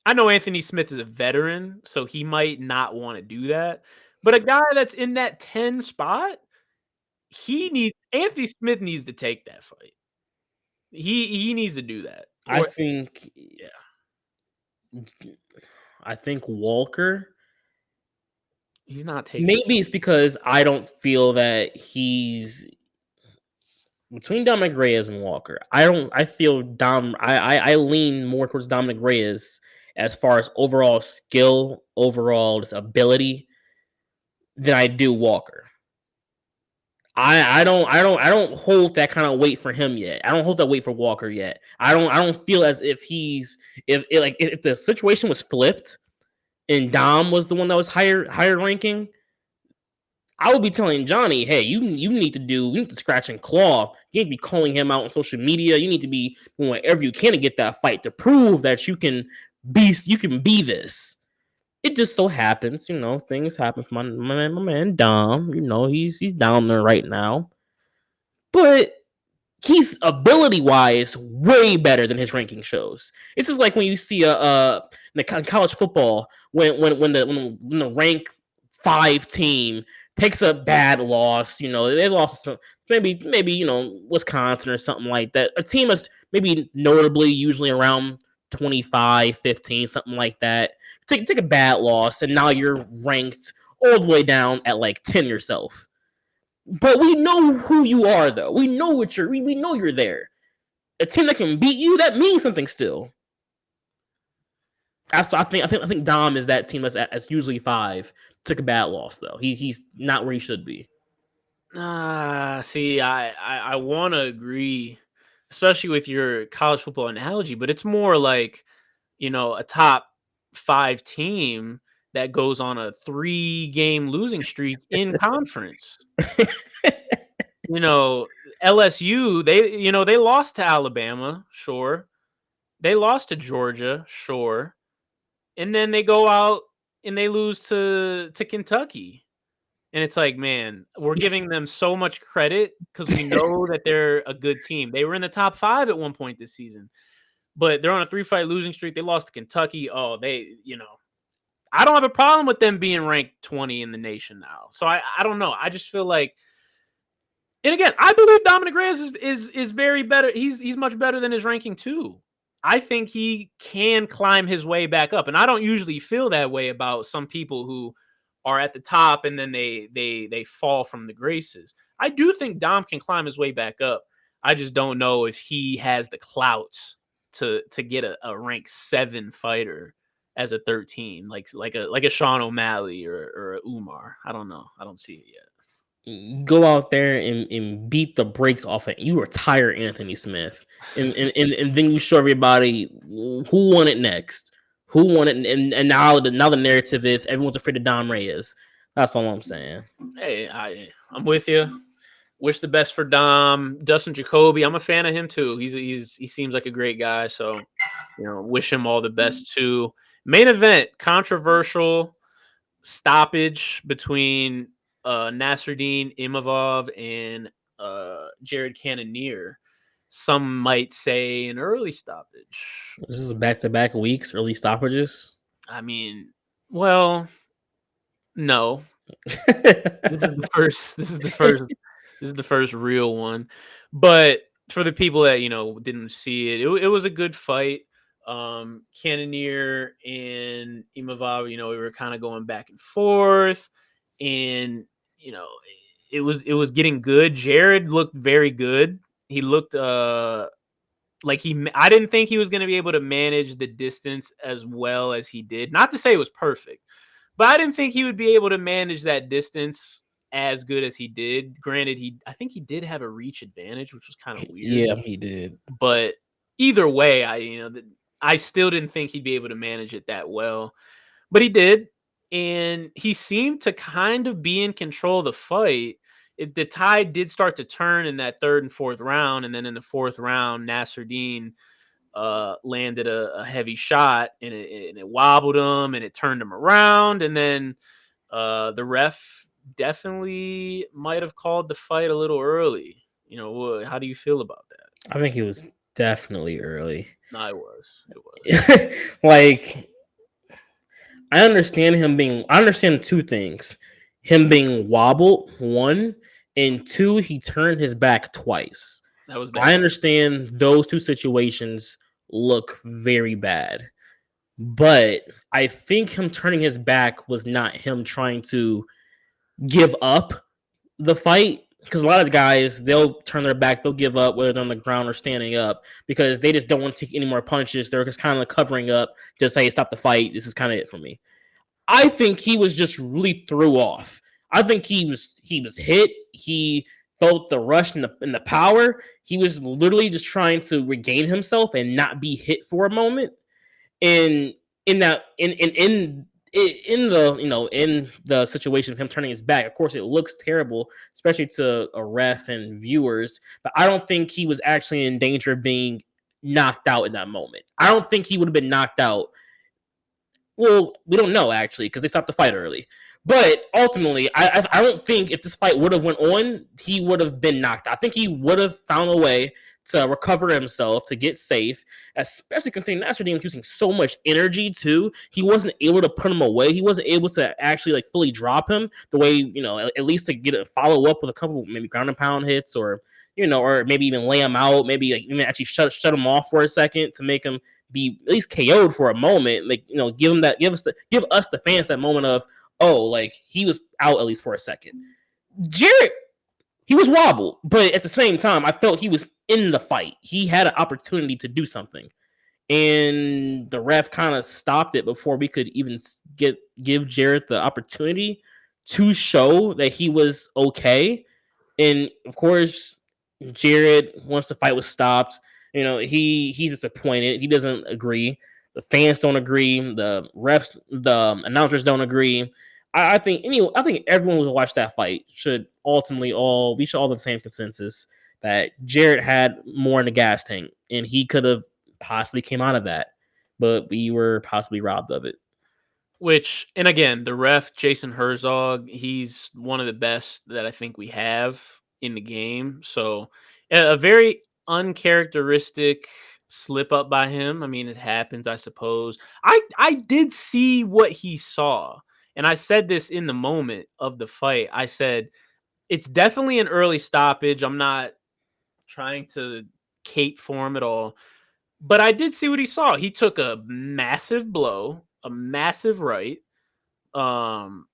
I know Anthony Smith is a veteran, so he might not want to do that. But a guy that's in that 10 spot, Anthony Smith needs to take that fight. He needs to do that. I Or think yeah, I think Walker. he's not taking. Maybe it's because I don't feel that he's between Dominic Reyes and Walker. I feel I lean more towards Dominic Reyes as far as overall skill, overall just ability than I do Walker. I don't hold that kind of weight for him yet. I don't hold that weight for Walker yet. I don't feel as if if the situation was flipped and Dom was the one that was higher ranking, I would be telling Johnny, hey, you need to scratch and claw. You need to be calling him out on social media. You need to be doing whatever you can to get that fight to prove that you can be this. It just so happens, things happen for my man Dom. He's down there right now. But he's ability wise way better than his ranking shows. This is like when you see in college football when the rank 5 team takes a bad loss. They lost some, maybe Wisconsin or something like that. A team is maybe notably usually around 25, 15, something like that. Take a bad loss, and now you're ranked all the way down at like 10 yourself. But we know who you are, though. We know we know you're there. A team that can beat you, that means something still. That's what I think Dom is that team that's usually 5. Took a bad loss though. He's not where he should be. See, I want to agree, especially with your college football analogy, but it's more like, a top 5 team that goes on a 3-game losing streak in conference. LSU, they lost to Alabama, sure. They lost to Georgia, sure. And then they go out and they lose to Kentucky. And it's like, man, we're giving them so much credit because we know that they're a good team. They were in the top 5 at one point this season, but they're on a 3-fight losing streak. They lost to Kentucky. Oh, I don't have a problem with them being ranked 20 in the nation now. So I don't know. I just feel like, and again, I believe Dominic Reyes is very better. He's much better than his ranking too. I think he can climb his way back up, and I don't usually feel that way about some people who are at the top and then they fall from the graces. I do think Dom can climb his way back up. I just don't know if he has the clout to get a rank 7 fighter as a 13, like a Sean O'Malley or a Umar. I don't know. I don't see it yet. Go out there and beat the brakes off it. You retire Anthony Smith, and then you show everybody who won it next, who won it, and now the narrative is everyone's afraid of Dom Reyes. That's all I'm saying. Hey, I'm with you. Wish the best for Dom. Dustin Jacoby, I'm a fan of him too. He seems like a great guy. So, wish him all the best too. Main event, controversial stoppage between Nasruddin Imavov and Jared Cannonier. Some might say an early stoppage. This is back-to-back weeks, early stoppages. I mean, well, no. This is the first. This is the first. This is the first real one. But for the people that didn't see it, it was a good fight. Cannonier and Imavov, we were kind of going back and forth, and it was getting good. Jared looked very good. He looked like I didn't think he was going to be able to manage the distance as well as he did. Not to say it was perfect, but I didn't think he would be able to manage that distance as good as he did. Granted, I think he did have a reach advantage, which was kind of weird. Yeah, he did. But either way, I still didn't think he'd be able to manage it that well, but he did, and he seemed to kind of be in control of the fight. The tide did start to turn in that third and fourth round, and then in the fourth round, Nasruddin landed a heavy shot, and it wobbled him, and it turned him around, and then the ref definitely might have called the fight a little early. How do you feel about that? I think he was definitely early. No, it was. Like, I understand two things. Him being wobbled, one, and two, he turned his back twice. That was I bad. understand those two situations look very bad. But I think him turning his back was not him trying to give up the fight. Because a lot of guys, they'll turn their back, they'll give up, whether they're on the ground or standing up, because they just don't want to take any more punches. They're just kind of covering up, just say, stop the fight. This is kind of it for me. I think he was just really threw off. I think he was hit. He felt the rush and the power. He was literally just trying to regain himself and not be hit for a moment. And in that in the in the situation of him turning his back, of course it looks terrible, especially to a ref and viewers. But I don't think he was actually in danger of being knocked out in that moment. I don't think he would have been knocked out. Well, we don't know actually because they stopped the fight early. But ultimately, I don't think if this fight would have went on, he would have been knocked out. I think he would have found a way to recover himself, to get safe, especially considering Nasruddin was using so much energy too. He wasn't able to put him away. He wasn't able to actually like fully drop him the way, at least to get a follow up with a couple maybe ground and pound hits, or or maybe even lay him out, maybe like even actually shut him off for a second to make him be at least KO'd for a moment. Like, give us the fans that moment of, oh, like he was out at least for a second. Jarrett, he was wobbled, but at the same time, I felt he was in the fight. He had an opportunity to do something, and the ref kind of stopped it before we could even give Jarrett the opportunity to show that he was okay. And of course, Jared, once the fight was stopped, he's disappointed. He doesn't agree. The fans don't agree. The refs, the announcers don't agree. I think everyone who watched that fight should ultimately we should all have the same consensus that Jared had more in the gas tank, and he could have possibly came out of that, but we were possibly robbed of it. And again, the ref, Jason Herzog, he's one of the best that I think we have in the game. So a very uncharacteristic slip up by him. I mean, it happens, I suppose. I did see what he saw. And I said this in the moment of the fight. I said, it's definitely an early stoppage. I'm not trying to cape for him at all. But I did see what he saw. He took a massive blow, a massive right. Was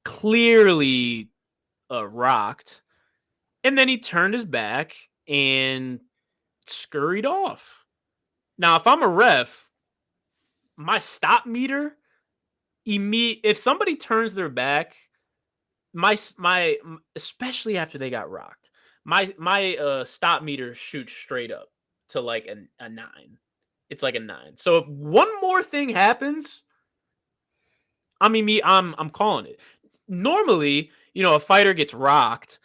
clearly rocked, and then he turned his back and scurried off. Now, if I'm a ref, my stop meter, if somebody turns their back, my especially after they got rocked, my stop meter shoots straight up to like a 9. It's like a 9. So if one more thing happens, I'm calling it. Normally, a fighter gets rocked,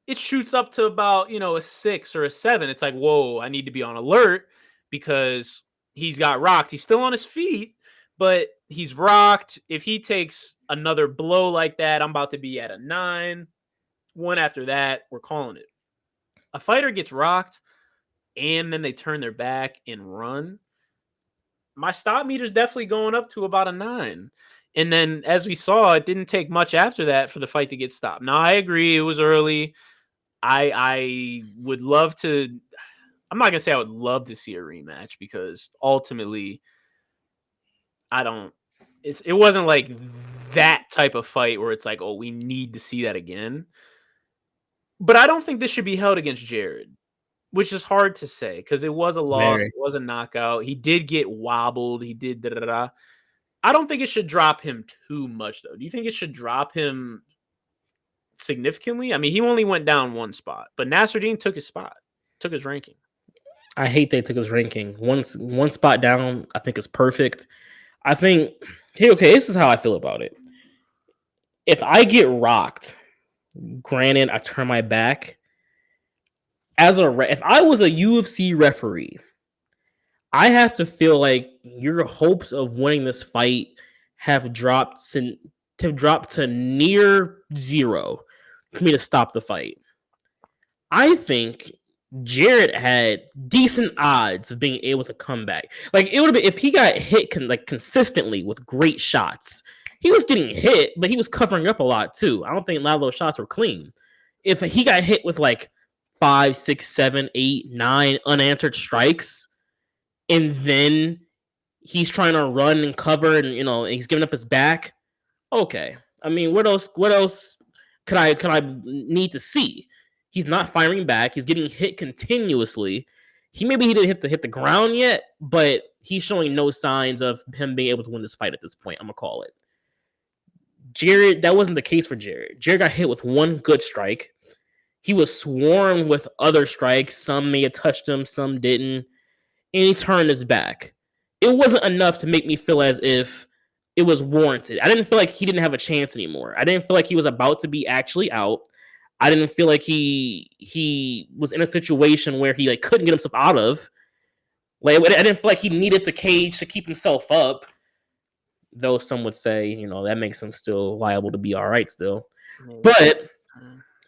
it shoots up to about, a 6 or a 7. It's like, whoa, I need to be on alert because he's got rocked. He's still on his feet, but he's rocked. If he takes another blow like that, I'm about to be at a 9. One after that, we're calling it. A fighter gets rocked and then they turn their back and run. My stop meter is definitely going up to about a 9. And then, as we saw, it didn't take much after that for the fight to get stopped. Now, I agree, it was early. I would love to. I'm not gonna say I would love to see a rematch because ultimately, I don't. It wasn't like that type of fight where it's like, oh, we need to see that again. But I don't think this should be held against Jared, which is hard to say because it was a loss, Very. it was a knockout. He did get wobbled, he did da da da. I don't think it should drop him too much, though. Do you think it should drop him significantly? I mean, he only went down one spot, but Nasruddin took his spot, took his ranking. I hate they took his ranking. One spot down, I think is perfect. I think okay, this is how I feel about it. If I get rocked, granted, I turn my back. If I was a UFC referee, I have to feel like your hopes of winning this fight have dropped to near zero for me to stop the fight. I think Jarrett had decent odds of being able to come back. Like it would have been if he got hit consistently with great shots. He was getting hit, but he was covering up a lot too. I don't think a lot of those shots were clean. If he got hit with like 5, 6, 7, 8, 9 unanswered strikes, and then he's trying to run and cover, and he's giving up his back. Okay, I mean, what else? What else could I need to see? He's not firing back. He's getting hit continuously. He didn't hit the ground yet, but he's showing no signs of him being able to win this fight at this point. I'm gonna call it. Jared, that wasn't the case for Jared. Jared got hit with one good strike. He was swarmed with other strikes. Some may have touched him, some didn't. And he turned his back. It wasn't enough to make me feel as if it was warranted. I didn't feel like he didn't have a chance anymore. I didn't feel like he was about to be actually out. I didn't feel like he was in a situation where he couldn't get himself out of. Like I didn't feel like he needed to cage to keep himself up. Though some would say, that makes him still liable to be all right still. But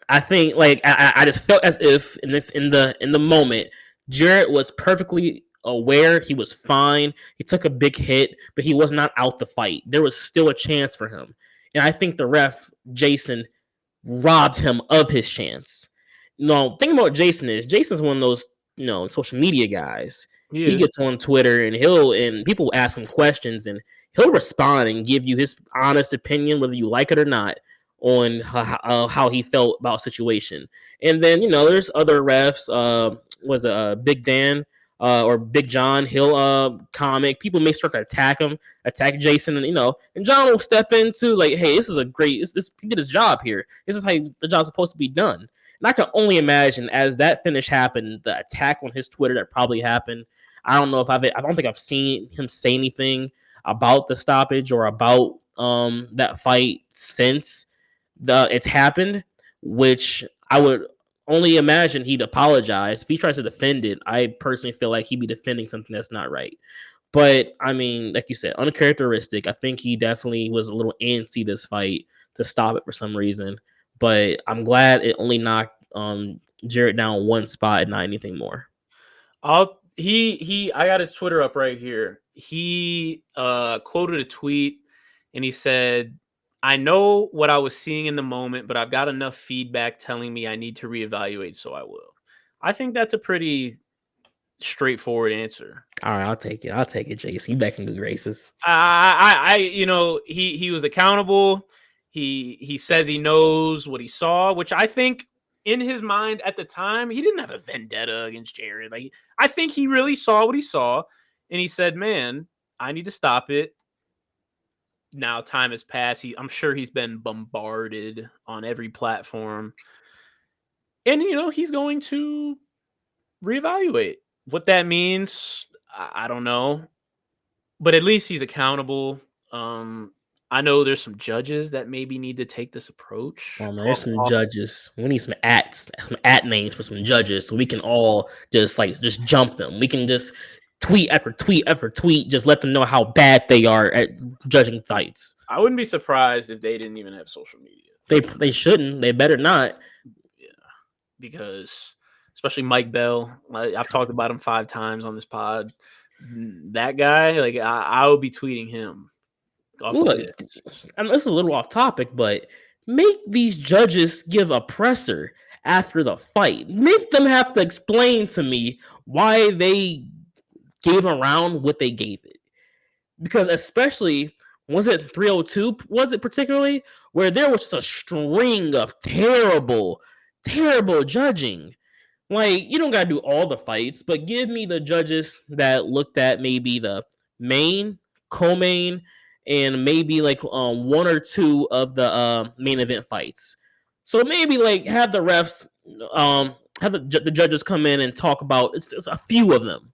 I think I just felt as if in the moment, Jarrett was perfectly aware he was fine. He took a big hit, but he was not out the fight. There was still a chance for him. And I think the ref, Jason, robbed him of his chance. No, thing about Jason's one of those, social media guys. He gets on Twitter and people ask him questions and he'll respond and give you his honest opinion, whether you like it or not, on how he felt about a situation. And then, there's other refs, was Big Dan or Big John, he'll comment. People may start to attack Jason, and John will step into hey, this is a great, this he did his job here. This is how the job's supposed to be done. And I can only imagine as that finish happened, the attack on his Twitter that probably happened. I don't know if I don't think I've seen him say anything about the stoppage or about that fight since it's happened, which I would only imagine he'd apologize. If he tries to defend it, I personally feel like he'd be defending something that's not right. But I mean, like you said, uncharacteristic. I think he definitely was a little antsy this fight to stop it for some reason. But I'm glad it only knocked Jarrett down one spot and not anything more. I got his Twitter up right here. He quoted a tweet and he said, "I know what I was seeing in the moment, but I've got enough feedback telling me I need to reevaluate, so I will." I think that's a pretty straightforward answer. All right, I'll take it, JC. You back in good graces. He was accountable. He says he knows what he saw, which I think in his mind at the time, he didn't have a vendetta against Jared. I think he really saw what he saw, and he said, "Man, I need to stop it." Now time has passed. I'm sure he's been bombarded on every platform, and he's going to reevaluate. What that means, I don't know, but at least he's accountable. I know there's some judges that maybe need to take this approach. Oh man, there's some judges. We need some at names for some judges, so we can all just jump them. We can just tweet after tweet after tweet, just let them know how bad they are at judging fights. I wouldn't be surprised if they didn't even have social media. They shouldn't. They better not. Yeah, because especially Mike Bell, I've talked about him 5 times on this pod. That guy, I would be tweeting him. Look, I mean, this is a little off topic, but make these judges give a presser after the fight. Make them have to explain to me why they gave around what they gave it. Because especially Was it 302? Was it particularly where there was just a string of terrible, terrible judging? Like, you don't gotta do all the fights, but give me the judges that looked at maybe the main, co-main, and maybe like one or two of the main event fights. So maybe like have the refs have the judges come in and talk about it's just a few of them.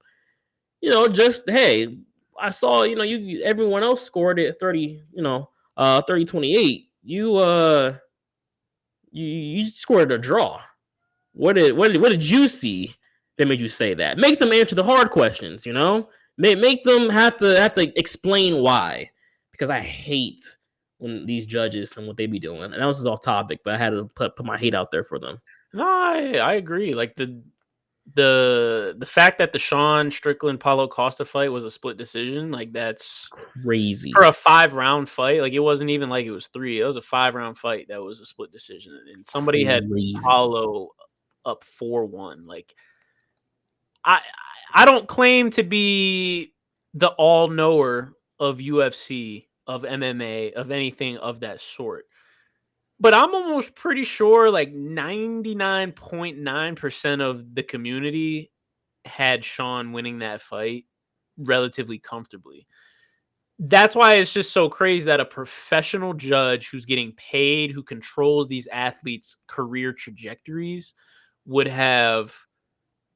Just hey, I saw you everyone else scored it 30, 30-28. You scored a draw. What did you see that made you say that? Make them answer the hard questions. Make them have to explain why. Because I hate when these judges and what they be doing. And that was just off topic, but I had to put my hate out there for them. No, I agree. Like the fact that the Sean Strickland Paulo Costa fight was a split decision, like that's for Crazy, a 5-round fight. Like it wasn't even like it was 3. It was a 5-round fight that was a split decision, and somebody had crazy. Paulo up 4-1. Like I I don't claim to be the all knower of UFC, of MMA, of anything of that sort. But I'm almost pretty sure like 99.9% of the community had Sean winning that fight relatively comfortably. That's why it's just so crazy that a professional judge who's getting paid, who controls these athletes' career trajectories, would have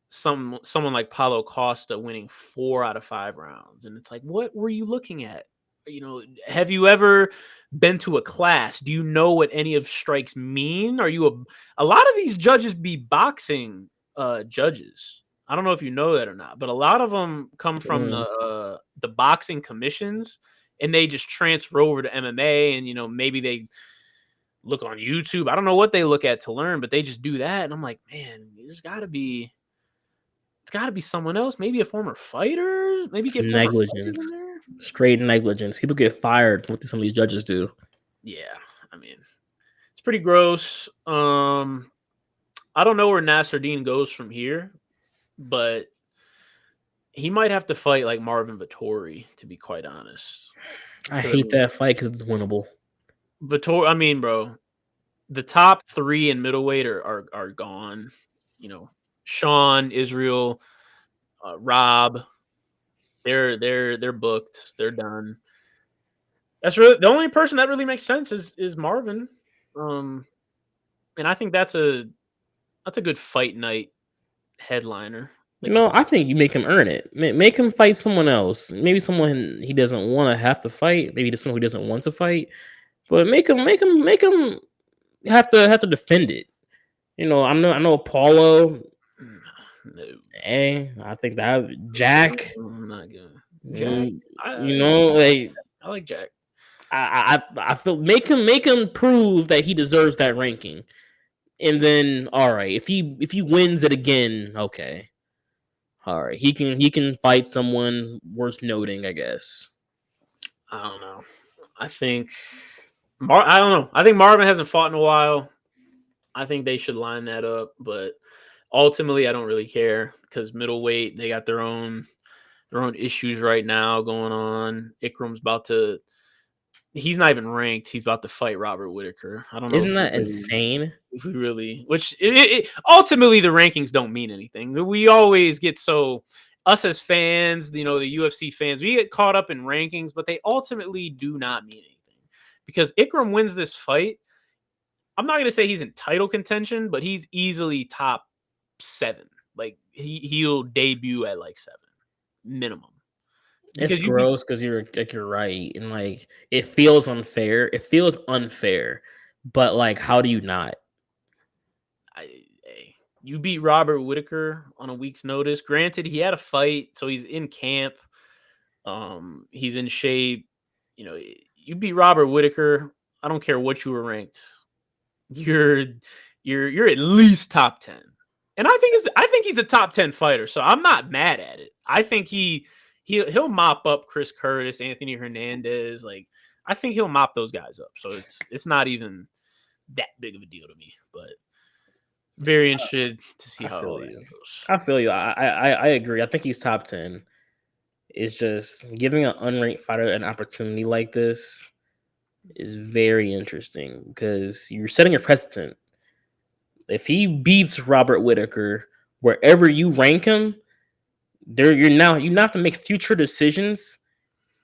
someone like Paulo Costa winning 4 out of 5 rounds. And it's like, what were you looking at? Have you ever been to a class? Do you know what any of strikes mean? Are you a lot of these judges be boxing judges. I don't know if you know that or not, but a lot of them come from Mm. the boxing commissions, and they just transfer over to MMA, and maybe they look on YouTube. I don't know what they look at to learn, but they just do that, and I'm like, man, it's got to be someone else, maybe a former fighter, maybe It's get former fighters in negligence, there. straight negligence. People get fired for what some of these judges do. Yeah, I mean, it's pretty gross. I don't know where Nasruddin goes from here, but he might have to fight like Marvin Vettori, to be quite honest. I Because I hate mean, that fight because it's winnable. Vettori. I mean, bro, the top 3 in middleweight are gone. Sean, Israel, Rob. They're booked. They're done. That's really the only person that really makes sense is Marvin. Um, and I think that's a good fight night headliner. Like, I think you make him earn it. Make him fight someone else. Maybe someone he doesn't want to have to fight. Maybe just someone who doesn't want to fight. But make him have to defend it. I know Paulo. no, I think that Jack. I'm not good. Jack, mm, I like I like Jack. I feel make him prove that he deserves that ranking. And then all right, if he wins it again, okay. All right, he can fight someone worth noting, I guess. I don't know. I think I don't know. I think Marvin hasn't fought in a while. I think they should line that up, but ultimately, I don't really care because middleweight they got their own issues right now going on. Ikram's about to. He's not even ranked. He's about to fight Robert Whitaker. I don't know Isn't if we that really, insane? which ultimately the rankings don't mean anything. We always get so us as fans, the UFC fans, we get caught up in rankings, but they ultimately do not mean anything because Ikram wins this fight. I'm not going to say he's in title contention, but he's easily top 7. Like he'll debut at like 7 minimum It's because gross because you're right, and like it feels unfair. It feels unfair, but like, how do you not? you beat Robert Whitaker on a week's notice. Granted, he had a fight, so he's in camp. He's in shape. You beat Robert Whitaker. I don't care what you were ranked. You're you're at least top 10. And I think he's a top 10 fighter, so I'm not mad at it. I think he'll mop up Chris Curtis, Anthony Hernandez. Like I think he'll mop those guys up. So it's not even that big of a deal to me. But very interested to see I how all feel that you. goes. I feel you. I agree. I think he's top 10. It's just giving an unranked fighter an opportunity like this is very interesting because you're setting a precedent. If he beats Robert Whitaker, wherever you rank him, there you now have to make future decisions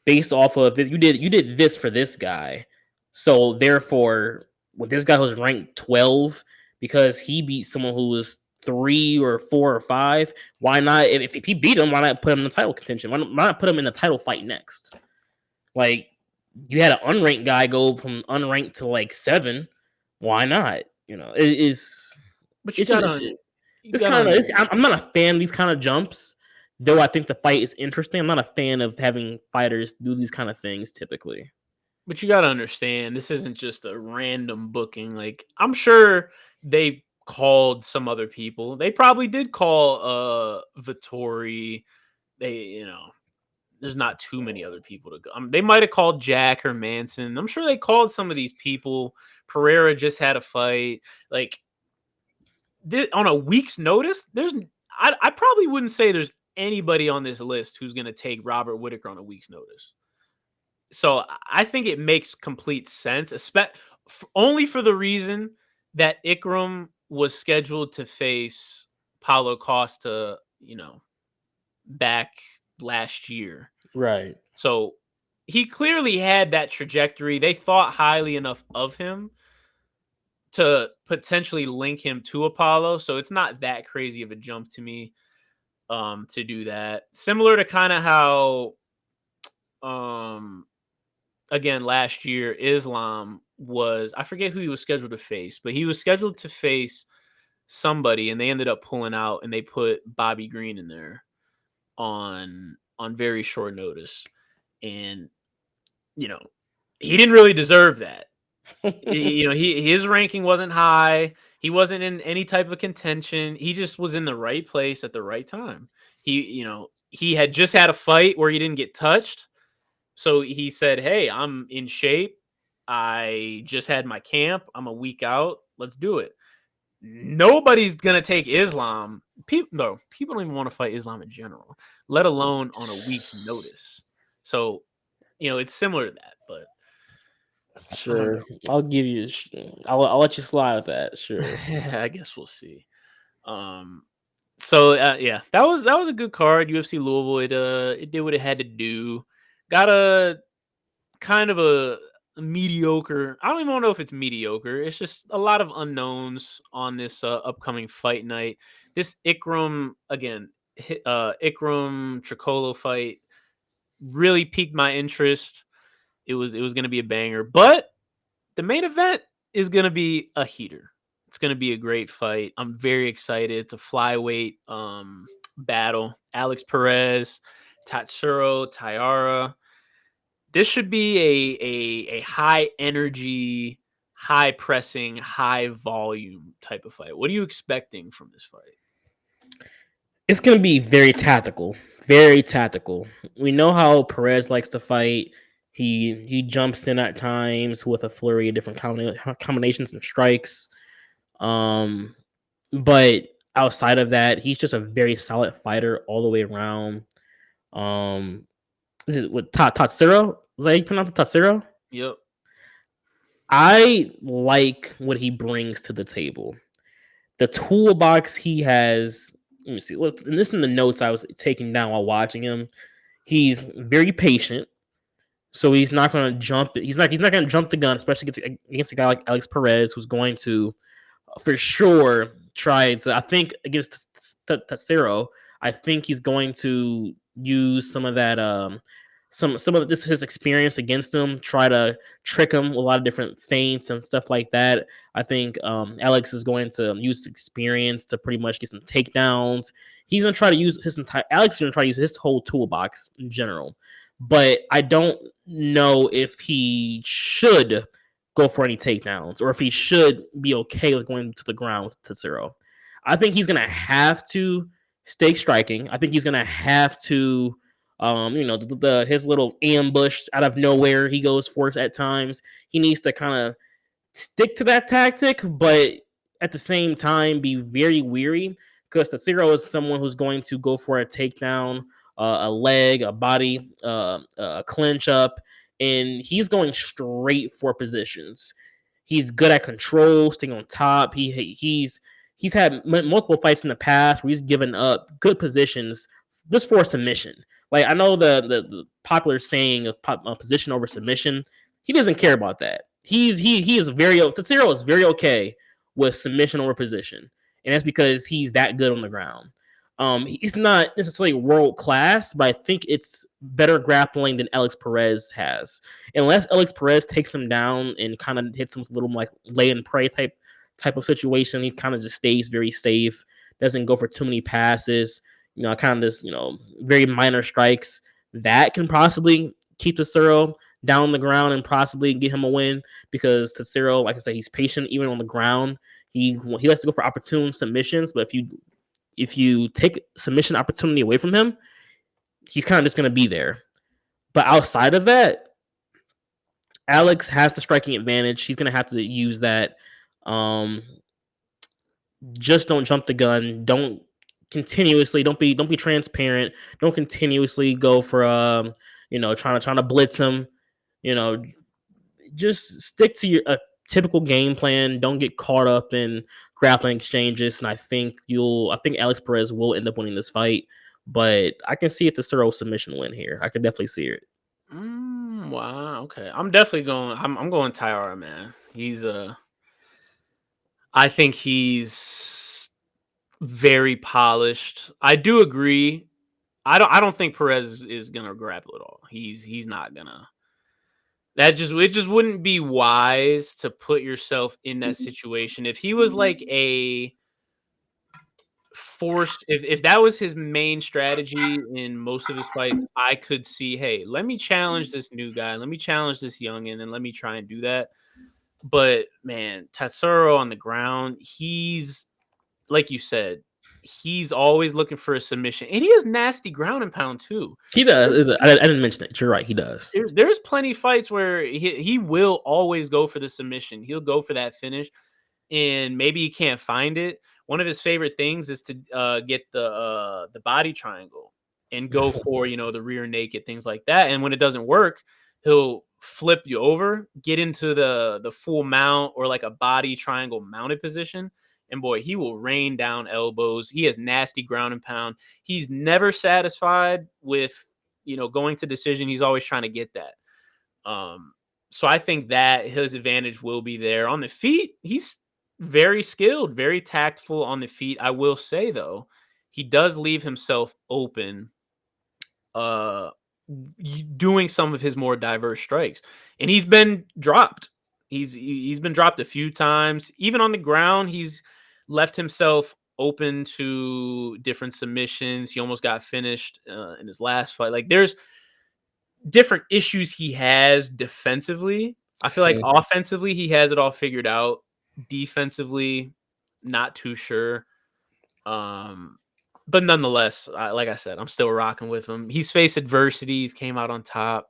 based off of this. You did this for this guy, so therefore, when this guy was ranked 12 because he beat someone who was 3 or 4 or 5, why not? If he beat him, why not put him in the title contention? Why not put him in the title fight next? Like you had an unranked guy go from unranked to like 7. Why not? But It's just you this gotta kind of. understand. I'm not a fan of these kind of jumps, though. I think the fight is interesting. I'm not a fan of having fighters do these kind of things typically. But you gotta understand, this isn't just a random booking. Like, I'm sure they called some other people. They probably did call Vittori. There's not too many other people to go. They might have called Jack or Manson. I'm sure they called some of these people. Pereira just had a fight. Like, on a week's notice, I probably wouldn't say there's anybody on this list who's gonna take Robert Whitaker on a week's notice. So I think it makes complete sense, only for the reason that Ikram was scheduled to face Paulo Costa, back last year. Right. So he clearly had that trajectory. They thought highly enough of him to potentially link him to Apollo. So it's not that crazy of a jump to me to do that. Similar to kind of how again last year Islam was, I forget who he was scheduled to face, but he was scheduled to face somebody and they ended up pulling out and they put Bobby Green in there on very short notice. And he didn't really deserve that. His ranking wasn't high. He wasn't in any type of contention. He just was in the right place at the right time. He had just had a fight where he didn't get touched. So he said, "Hey, I'm in shape. I just had my camp. I'm a week out. Let's do it." Nobody's gonna take Islam. People don't even want to fight Islam in general, let alone on a week's notice. So, it's similar to that, but I don't Sure. know. I'll give you. I'll let you slide with that. Sure. I guess we'll see. So yeah, that was a good card. UFC Louisville. It did what it had to do. Got a kind of a mediocre. I don't even know if it's mediocre. It's just a lot of unknowns on this upcoming fight night. This Ikram again, Ikram Tricolo fight really piqued my interest. It was going to be a banger, but the main event is going to be a heater. It's going to be a great fight. I'm very excited. It's a flyweight battle. Alex Perez, Tatsuro Taira. This should be a high energy, high pressing, high volume type of fight. What are you expecting from this fight? It's gonna be very tactical. Very tactical. We know how Perez likes to fight. He jumps in at times with a flurry of different combinations and strikes. Um, but outside of that, he's just a very solid fighter all the way around. Um, is it with Tatsuro? Is that how you pronounce it? Tatsuro? Yep. I like what he brings to the table. The toolbox he has. Let me see. And this in the notes I was taking down while watching him. He's very patient, so he's not going to jump. He's not going to jump the gun, especially against a guy like Alex Perez, who's going to for sure try to. I think against Tassero, I think he's going to use some of that. Some of this his experience against him, try to trick him with a lot of different feints and stuff like that. I think Alex is going to use his experience to pretty much get some takedowns. He's gonna try to use his entire. Alex is gonna try to use his whole toolbox in general, but I don't know if he should go for any takedowns or if he should be okay with going to the ground with Tatsuro. I think he's gonna have to stay striking. I think he's gonna have to his little ambush out of nowhere he goes for it at times. He needs to kind of stick to that tactic, but at the same time be very weary because Tatsuro is someone who's going to go for a takedown a leg, a body, a clinch up, and he's going straight for positions. He's good at control, staying on top. He's had multiple fights in the past where he's given up good positions just for a submission. Like I know the popular saying of position over submission. He doesn't care about that. He is very Tatsuro is very okay with submission over position, and that's because he's that good on the ground. He's not necessarily world class, but I think it's better grappling than Alex Perez has. Unless Alex Perez takes him down and kind of hits him with a little like lay and pray type of situation, he kind of just stays very safe, doesn't go for too many passes. Kind of this, very minor strikes that can possibly keep Tatsuro down on the ground and possibly get him a win because Tatsuro, like I said, he's patient even on the ground. He likes to go for opportune submissions, but if you take submission opportunity away from him, he's kind of just going to be there. But outside of that, Alex has the striking advantage. He's going to have to use that. Just don't jump the gun. Don't be transparent. Don't continuously go for trying to blitz him. You know, just stick to your typical game plan. Don't get caught up in grappling exchanges. And I think Alex Perez will end up winning this fight. But I can see it the Suro submission win here. I could definitely see it. Wow. Okay. I'm definitely going. I'm going Tyara, man. I think he's very polished. I do agree. I don't think Perez is gonna grapple at all. He's not gonna. It just wouldn't be wise to put yourself in that situation. If he was like a forced, if that was his main strategy in most of his fights, I could see, hey, let me challenge this new guy, let me challenge this youngin, and let me try and do that. But man, Tatsuro on the ground, he's like you said, he's always looking for a submission, and he has nasty ground and pound too. He does. I didn't mention it. You're right. He does. There's plenty of fights where he will always go for the submission. He'll go for that finish, and maybe he can't find it. One of his favorite things is to get the body triangle and go for the rear naked, things like that. And when it doesn't work, he'll flip you over, get into the full mount or like a body triangle mounted position. And boy, he will rain down elbows. He has nasty ground and pound. He's never satisfied with going to decision. He's always trying to get that. So I think that his advantage will be there. On the feet, he's very skilled, very tactful on the feet. I will say though, he does leave himself open doing some of his more diverse strikes. And he's been dropped. He's been dropped a few times. Even on the ground, he's left himself open to different submissions. He almost got finished in his last fight. Like there's different issues he has defensively. I feel like offensively he has it all figured out. Defensively, not too sure. But nonetheless, like I said, I'm still rocking with him. He's faced adversity. He's came out on top.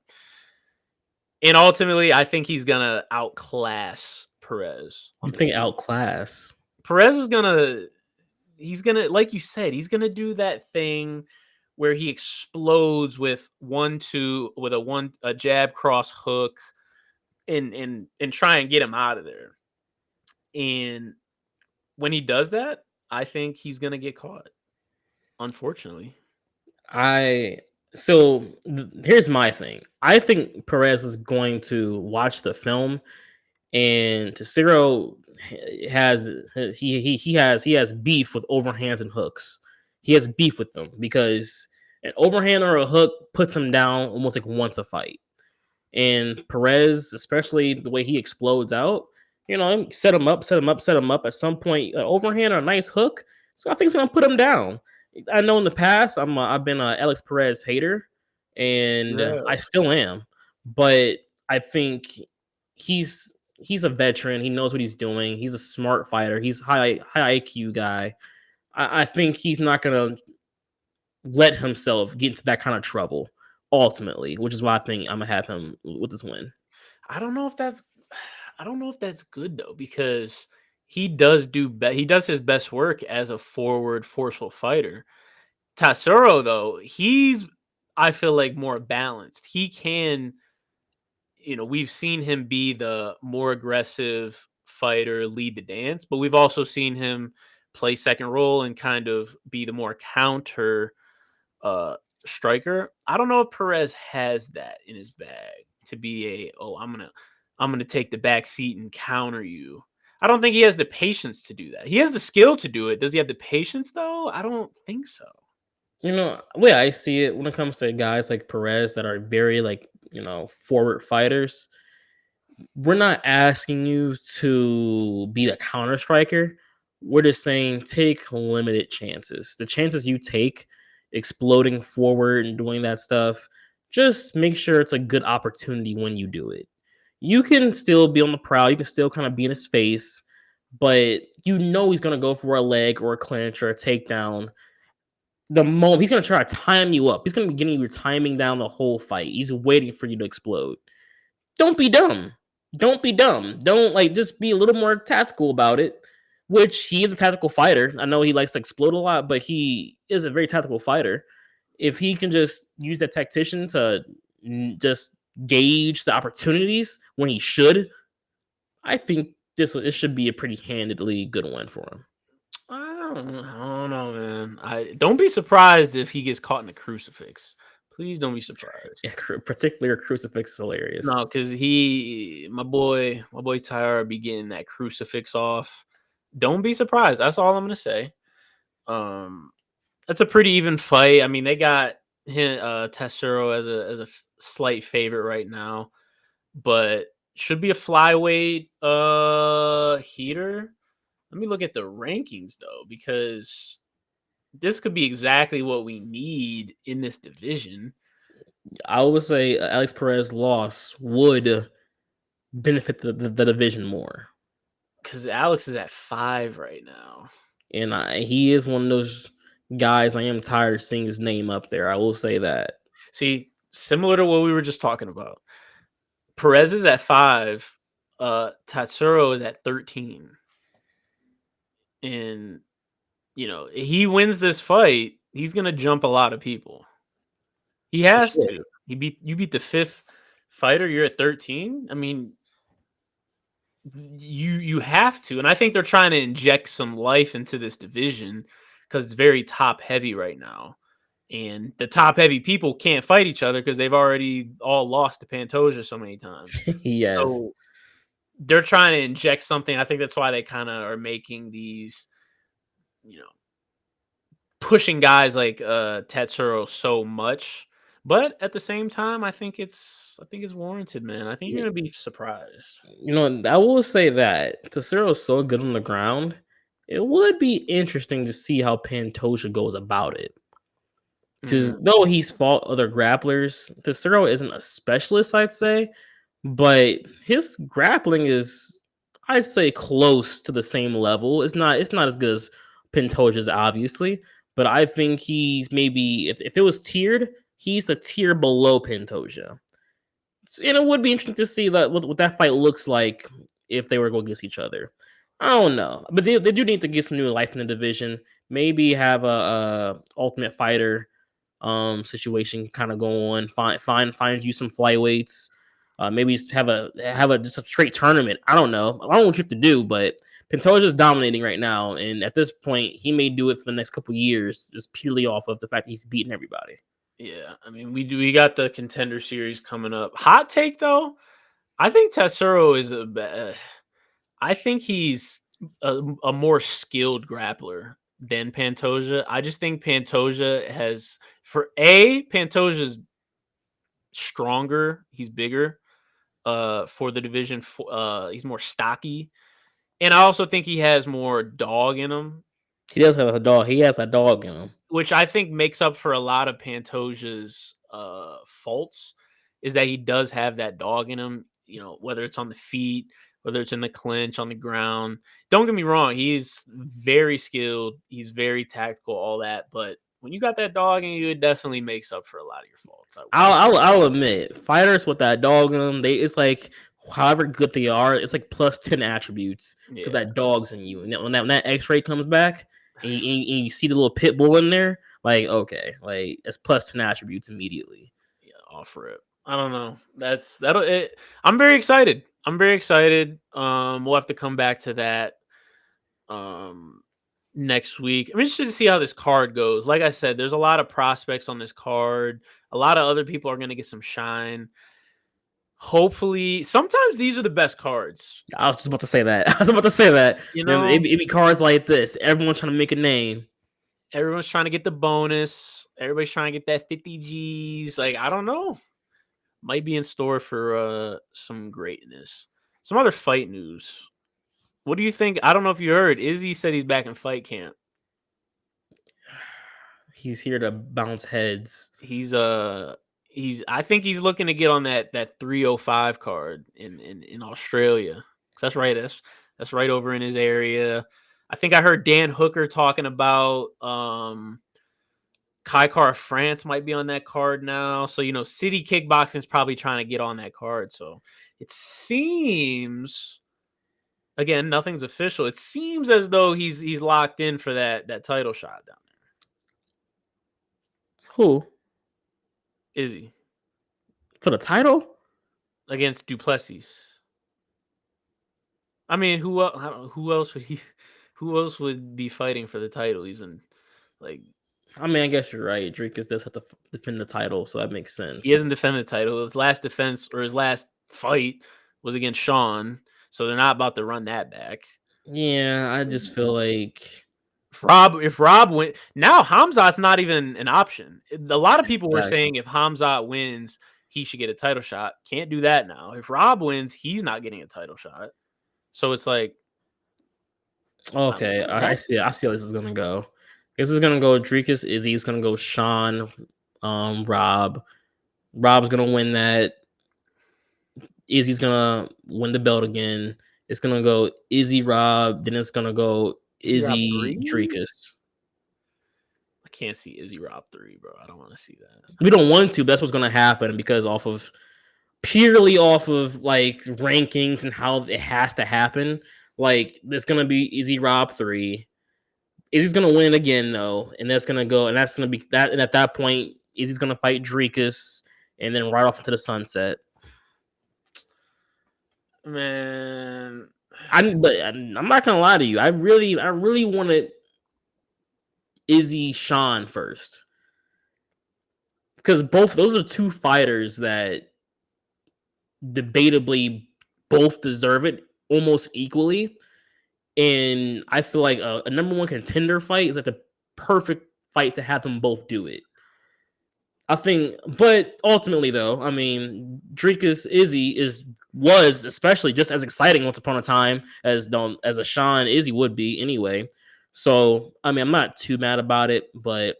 And ultimately, I think he's going to outclass Perez. You think outclass? Perez is he's going to, like you said, he's going to do that thing where he explodes with a jab cross hook and try and get him out of there. And when he does that, I think he's going to get caught. Unfortunately. Here's my thing. I think Perez is going to watch the film, and Tatsuro has beef with overhands and hooks. He has beef with them because an overhand or a hook puts him down almost like once a fight. And Perez, especially the way he explodes out, set him up. At some point, an overhand or a nice hook. So I think it's gonna put him down. I know in the past I've been an Alex Perez hater, and I still am. But I think he's a veteran. He knows what he's doing. He's a smart fighter. He's high IQ guy. I think he's not gonna let himself get into that kind of trouble ultimately, which is why I think I'm gonna have him with this win. I don't know if that's good though, because he does his best work as a forward forceful fighter. Tatsuro though, he's I feel like more balanced. He can, we've seen him be the more aggressive fighter, lead the dance, but we've also seen him play second role and kind of be the more counter uh striker. I don't know if Perez has that in his bag to be I'm gonna take the back seat and counter you. I don't think he has the patience to do that. He has the skill to do it. Does he have the patience though? I don't think so. Way I see it when it comes to guys like Perez that are very like, forward fighters, we're not asking you to be a counter striker. We're just saying take limited chances. The chances you take exploding forward and doing that stuff, just make sure it's a good opportunity when you do it. You can still be on the prowl, you can still kind of be in his face, but he's going to go for a leg or a clinch or a takedown. The moment he's going to try to time you up, he's going to be getting your timing down the whole fight. He's waiting for you to explode. Don't be dumb. Don't be dumb. Don't just be a little more tactical about it. Which he is a tactical fighter. I know he likes to explode a lot, but he is a very tactical fighter. If he can just use that tactician to just gauge the opportunities when he should, I think this should be a pretty handedly good one for him. I don't know, man. I don't be surprised if he gets caught in a crucifix. Please don't be surprised. Yeah, particularly crucifix is hilarious. No, because my boy Tyra be getting that crucifix off. Don't be surprised. That's all I'm gonna say. Um, that's a pretty even fight. I mean, they got him, Tessero as a slight favorite right now, but should be a flyweight heater. Let me look at the rankings though, because this could be exactly what we need in this division. I would say Alex Perez loss would benefit the division more. Because Alex is at 5 right now. And he is one of those guys I am tired of seeing his name up there. I will say that. See, similar to what we were just talking about. Perez is at 5. Tatsuro is at 13. And, he wins this fight, he's going to jump a lot of people. He For has sure. to. You beat the 5th fighter, you're at 13. I mean, you have to. And I think they're trying to inject some life into this division because it's very top heavy right now. And the top heavy people can't fight each other because they've already all lost to Pantoja so many times. Yes. So they're trying to inject something. I think that's why they kind of are making these, pushing guys like Tetsuro so much. But at the same time, I think it's warranted, man. I think you're gonna be surprised. I will say that Tesoro is so good on the ground. It would be interesting to see how Pantoja goes about it. Because Mm, though he's fought other grapplers, Tesoro isn't a specialist, I'd say, but his grappling is, I'd say, close to the same level. It's not as good as Pantoja's, obviously, but I think he's maybe if it was tiered, he's the tier below Pantoja. And it would be interesting to see what that fight looks like if they were going against each other. I don't know, but they do need to get some new life in the division. Maybe have a Ultimate Fighter situation kind of go on. Find you some flyweights. Maybe just have a just a straight tournament. I don't know. I don't know what you have to do, but Pantoja's is dominating right now, and at this point, he may do it for the next couple years, just purely off of the fact that he's beating everybody. yeah, I mean we got the contender series coming up. Hot take though, I think Tetsuro is I think he's a more skilled grappler than Pantoja. I just think Pantoja has Pantoja's stronger, he's bigger for the division. He's more stocky, and I also think he has more dog in him, He does have a dog. He has a dog in him. which I think makes up for a lot of Pantoja's faults. Is that he does have that dog in him? Whether it's on the feet, whether it's in the clinch, on the ground. Don't get me wrong; he's very skilled. He's very tactical, all that. But when you got that dog in you, it definitely makes up for a lot of your faults. I'll admit, fighters with that dog in them, it's like however good they are, it's like plus 10 attributes because Yeah, that dog's in you. And when that X-ray comes back, and you see the little pit bull in there, like okay, like it's plus 10 attributes immediately. Yeah, offer it. I don't know. That'll it. I'm very excited. I'm very excited. We'll have to come back to that um next week. I'm interested to see how this card goes. Like I said, there's a lot of prospects on this card. A lot of other people are going to get some shine. Hopefully, sometimes these are the best cards. I was just about to say that. I was about to say that. You Man, know, it be cards like this. Everyone trying to make a name. everyone's trying to get the bonus. Everybody's trying to get that 50 G's. Like, I don't know. Might be in store for some greatness. Some other fight news. What do you think? I don't know if you heard. Izzy said he's back in fight camp. He's here to bounce heads. He's I think he's looking to get on that 305 card in Australia. That's right. That's right over in his area. I think I heard Dan Hooker talking about Kai Kara France might be on that card now. So, City Kickboxing is probably trying to get on that card. So it seems, again, nothing's official. It seems as though he's locked in for that title shot down Who? there. Izzy For the title? against Duplessis. I mean, who else would he? Who else would be fighting for the title? He's in like I mean, I guess you're right. Dricus does have to defend the title, so that makes he sense. hasn't defended the title. His last defense or his last fight was against Sean, so they're not about to run that back. Yeah, I just feel like If Rob win now, Hamzat's not even an option. A lot of people were exactly. saying if Hamzat wins, he should get a title shot. Can't do that now. If Rob wins, he's not getting a title shot. So it's like, Okay, I that see. I see how this is gonna go. This is gonna go Dricus, Izzy's gonna go Sean, Rob. Rob's gonna win that. Izzy's gonna win the belt again. It's gonna go Izzy Rob, then it's gonna go Izzy Rob Izzy 3? Dricus. I can't see Izzy Rob 3, bro. I don't want to see that. We don't want to, but that's what's gonna happen because purely off of like rankings and how it has to happen. Like there's gonna be Izzy Rob 3. Izzy's gonna win again though, and that's gonna go, and that's gonna be that. And at that point, Izzy's gonna fight Dricus, and then right off into the sunset. Man, I'm not gonna lie to you. I really wanted Izzy Sean first because both those are two fighters that debatably both deserve it almost equally. And I feel like a number one contender fight is like the perfect fight to have them both do it. I think, but ultimately, though, I mean, Dricus Izzy was especially just as exciting once upon a time as a Sean Izzy would be anyway. So I mean, I'm not too mad about it, but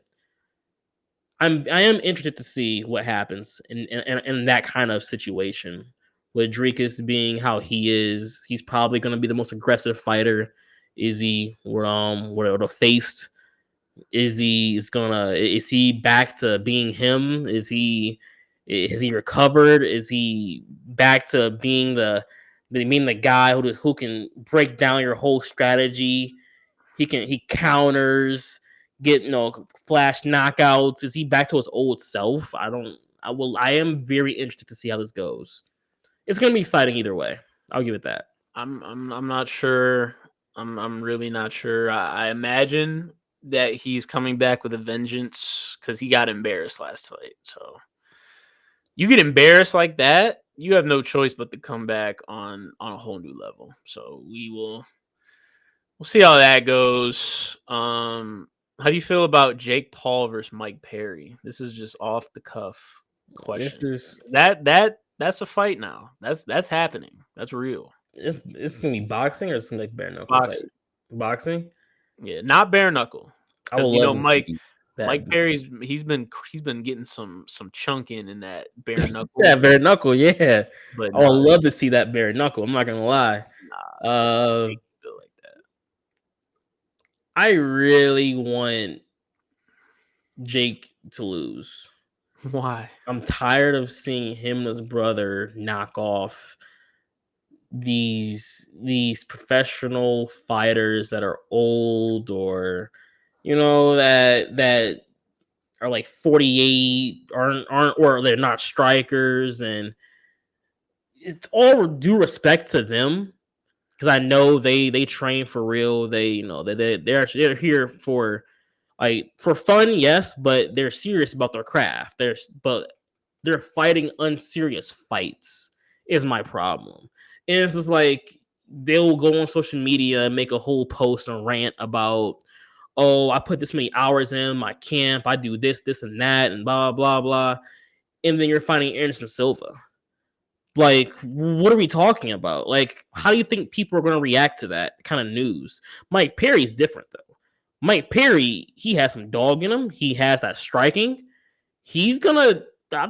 I am interested to see what happens in that kind of situation. With Dricus being how he is, he's probably going to be the most aggressive fighter. Izzy, would have faced. Is he back to being him? Has he recovered? Is he back to being the guy who can break down your whole strategy? He counters, get flash knockouts. Is he back to his old self? I am very interested to see how this goes. It's gonna be exciting either way. I'll give it that. I'm not sure. I'm really not sure. I imagine that he's coming back with a vengeance because he got embarrassed last fight. So you get embarrassed like that, you have no choice but to come back on a whole new level. So we'll see how that goes. How do you feel about Jake Paul versus Mike Perry? This is just off the cuff This question. is That's a fight now. That's happening. That's real. it's gonna be boxing or it's gonna be like bare knuckle type Boxing. boxing. Yeah, not bare knuckle. I would Because love to Mike see that. Mike Perry's he's been getting some chunk in that bare knuckle, Yeah, bare knuckle. Yeah, but I would nah, love to see that bare knuckle. I'm not gonna lie. it don't Uh, make me feel like that. I really want Jake to lose. Why? I'm tired of seeing him and his brother knock off these professional fighters that are old or that are like 48, aren't or they're not strikers, and it's all due respect to them because I know they train for real. They they're here for fun, yes, but they're serious about their craft. But they're fighting unserious fights is my problem. And it's just like they'll go on social media and make a whole post and rant about, oh, I put this many hours in my camp, I do this, and that, and blah blah blah. And then you're fighting Anderson Silva. Like, what are we talking about? Like, how do you think people are going to react to that kind of news? Mike Perry's different though. Mike Perry, he has some dog in him. He has that striking. He's gonna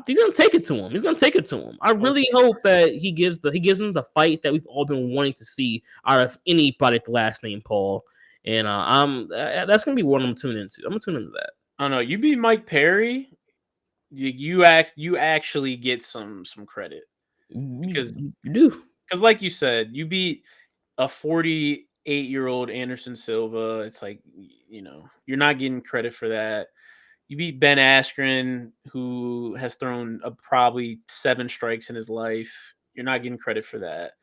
he's gonna take it to him. He's gonna take it to him. I Oh, really hope that he gives him the fight that we've all been wanting to see out of anybody with the last name Paul. And I'm that's gonna be what I'm tuning into. I'm gonna tune into that. I don't know. You beat Mike Perry, you actually get some credit because You do. like you said, you beat a 48-year-old Anderson Silva. It's like, you're not getting credit for that. You beat Ben Askren, who has thrown probably 7 strikes in his life. You're not getting credit for that.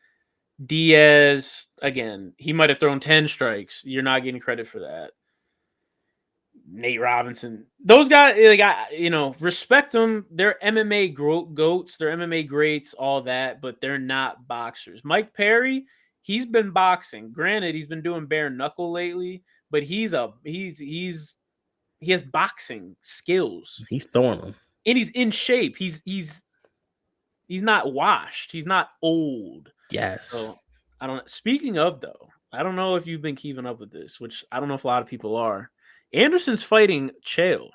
Diaz, again, he might have thrown 10 strikes. You're not getting credit for that. Nate Robinson, those guys, like, respect them. They're MMA goats, they're MMA greats, all that, but they're not boxers. Mike Perry, he's been boxing. Granted, he's been doing bare knuckle lately, but he has boxing skills, He's throwing them. and he's in shape. He's not washed. He's not old. Yes. So I don't. Speaking of though, I don't know if you've been keeping up with this, which I don't know if a lot of people are. Anderson's fighting Chael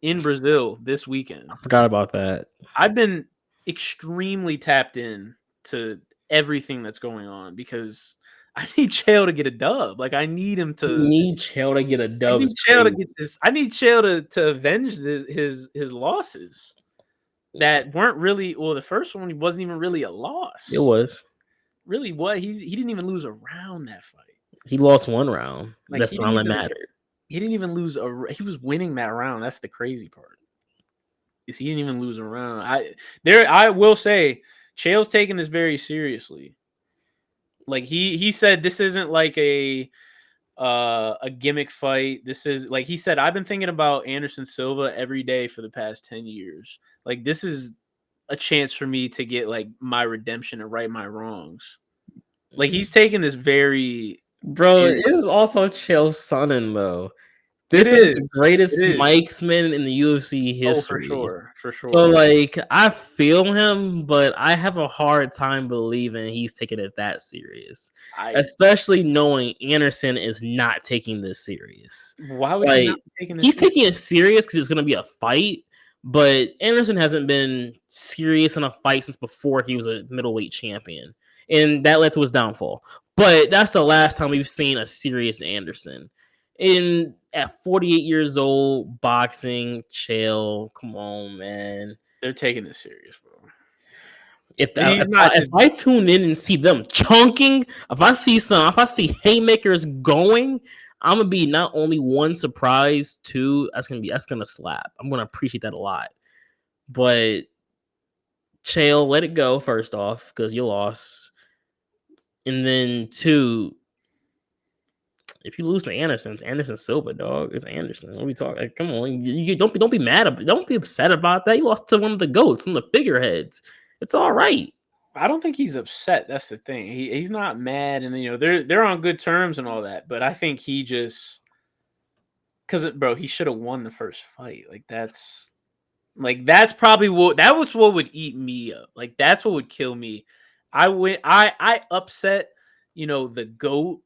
in Brazil this weekend. I forgot about that. I've been extremely tapped in to everything that's going on because I need Chael to get a dub. Like, I need him You to. need Chael to get a I dub need is Chael to crazy. get this. I need Chael to avenge his losses that weren't really. Well, the first one wasn't even really a It loss. was. Really, what he didn't even lose a round that fight. He lost one round. Like, That's the round that mattered. he didn't even lose he was winning that round. That's the crazy part. Is he didn't even lose a round. I will say Chael's taking this very seriously. Like, he said this isn't like a gimmick fight. This is, like he said, I've been thinking about Anderson Silva every day for the past 10 years. Like, this is a chance for me to get like my redemption and right my wrongs. Like, he's taking this very Bro, serious. it is also Chael Sonnen though. It This is is. the greatest It is. marksman in the UFC Oh, for history. sure. For So, sure. like, I feel him, but I have a hard time believing he's taking it that serious. I Especially knowing Anderson is not taking this serious. Why would he not Like, be taking this he's serious? taking it serious because it's going to be a fight, but Anderson hasn't been serious in a fight since before he was a middleweight champion. And that led to his downfall. But that's the last time we've seen a serious Anderson. In at 48 years old, boxing, chill. Come on, man. They're taking this serious, bro. If I, He's if, not I, if just. I tune in and see them chunking, if I see haymakers going, I'm gonna be not only one surprised, two, that's gonna slap. I'm gonna appreciate that a lot. But chill, let it go first off because you lost, and then two, if you lose to Anderson, it's Anderson Silva, dog. It's Anderson. What are we talking? Like, come on, you don't be mad about. Don't be upset about that. You lost to one of the goats, one of the figureheads. It's all right. I don't think he's upset. That's the thing. He's not mad, and they're on good terms and all that. But I think he just, because, bro, he should have won the first fight. That's probably what would eat me up. Like, that's what would kill me. I upset, the GOAT,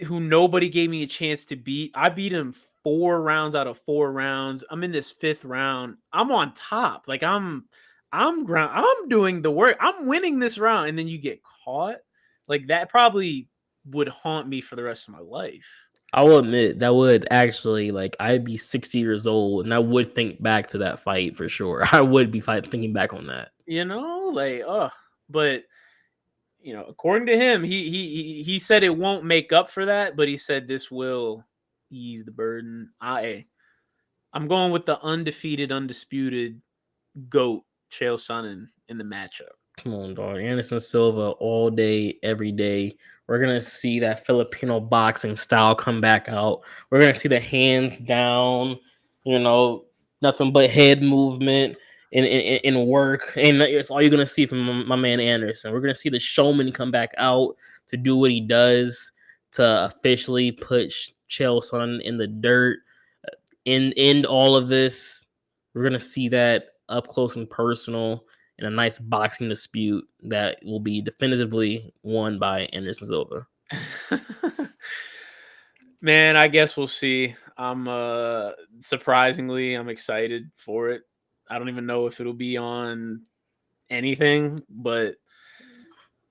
who nobody gave me a chance to beat. I beat him 4 rounds out of 4 rounds. I'm in this 5th round. I'm on top. Like, I'm doing the work. I'm winning this round, and then you get caught. Like, that probably would haunt me for the rest of my life. I will admit that would actually like I'd be 60 years old and I would think back to that fight for sure. I would be thinking back on that. But according to him, he said it won't make up for that, but he said this will, ease the burden. I'm going with the undefeated, undisputed GOAT, Chael Sonnen, in the matchup. Come on, dog. Anderson Silva all day, every day. We're gonna see that Filipino boxing style come back out. We're gonna see the hands down, you know, nothing but head movement in work. And it's all you're gonna see from my man Anderson. We're gonna see the showman come back out to do what he does to officially put Chael Sonnen in the dirt. End all of this. We're gonna see that up close and personal in a nice boxing dispute that will be definitively won by Anderson Silva. Man, I guess we'll see. I'm surprisingly, I'm excited for it. I don't even know if it'll be on anything, but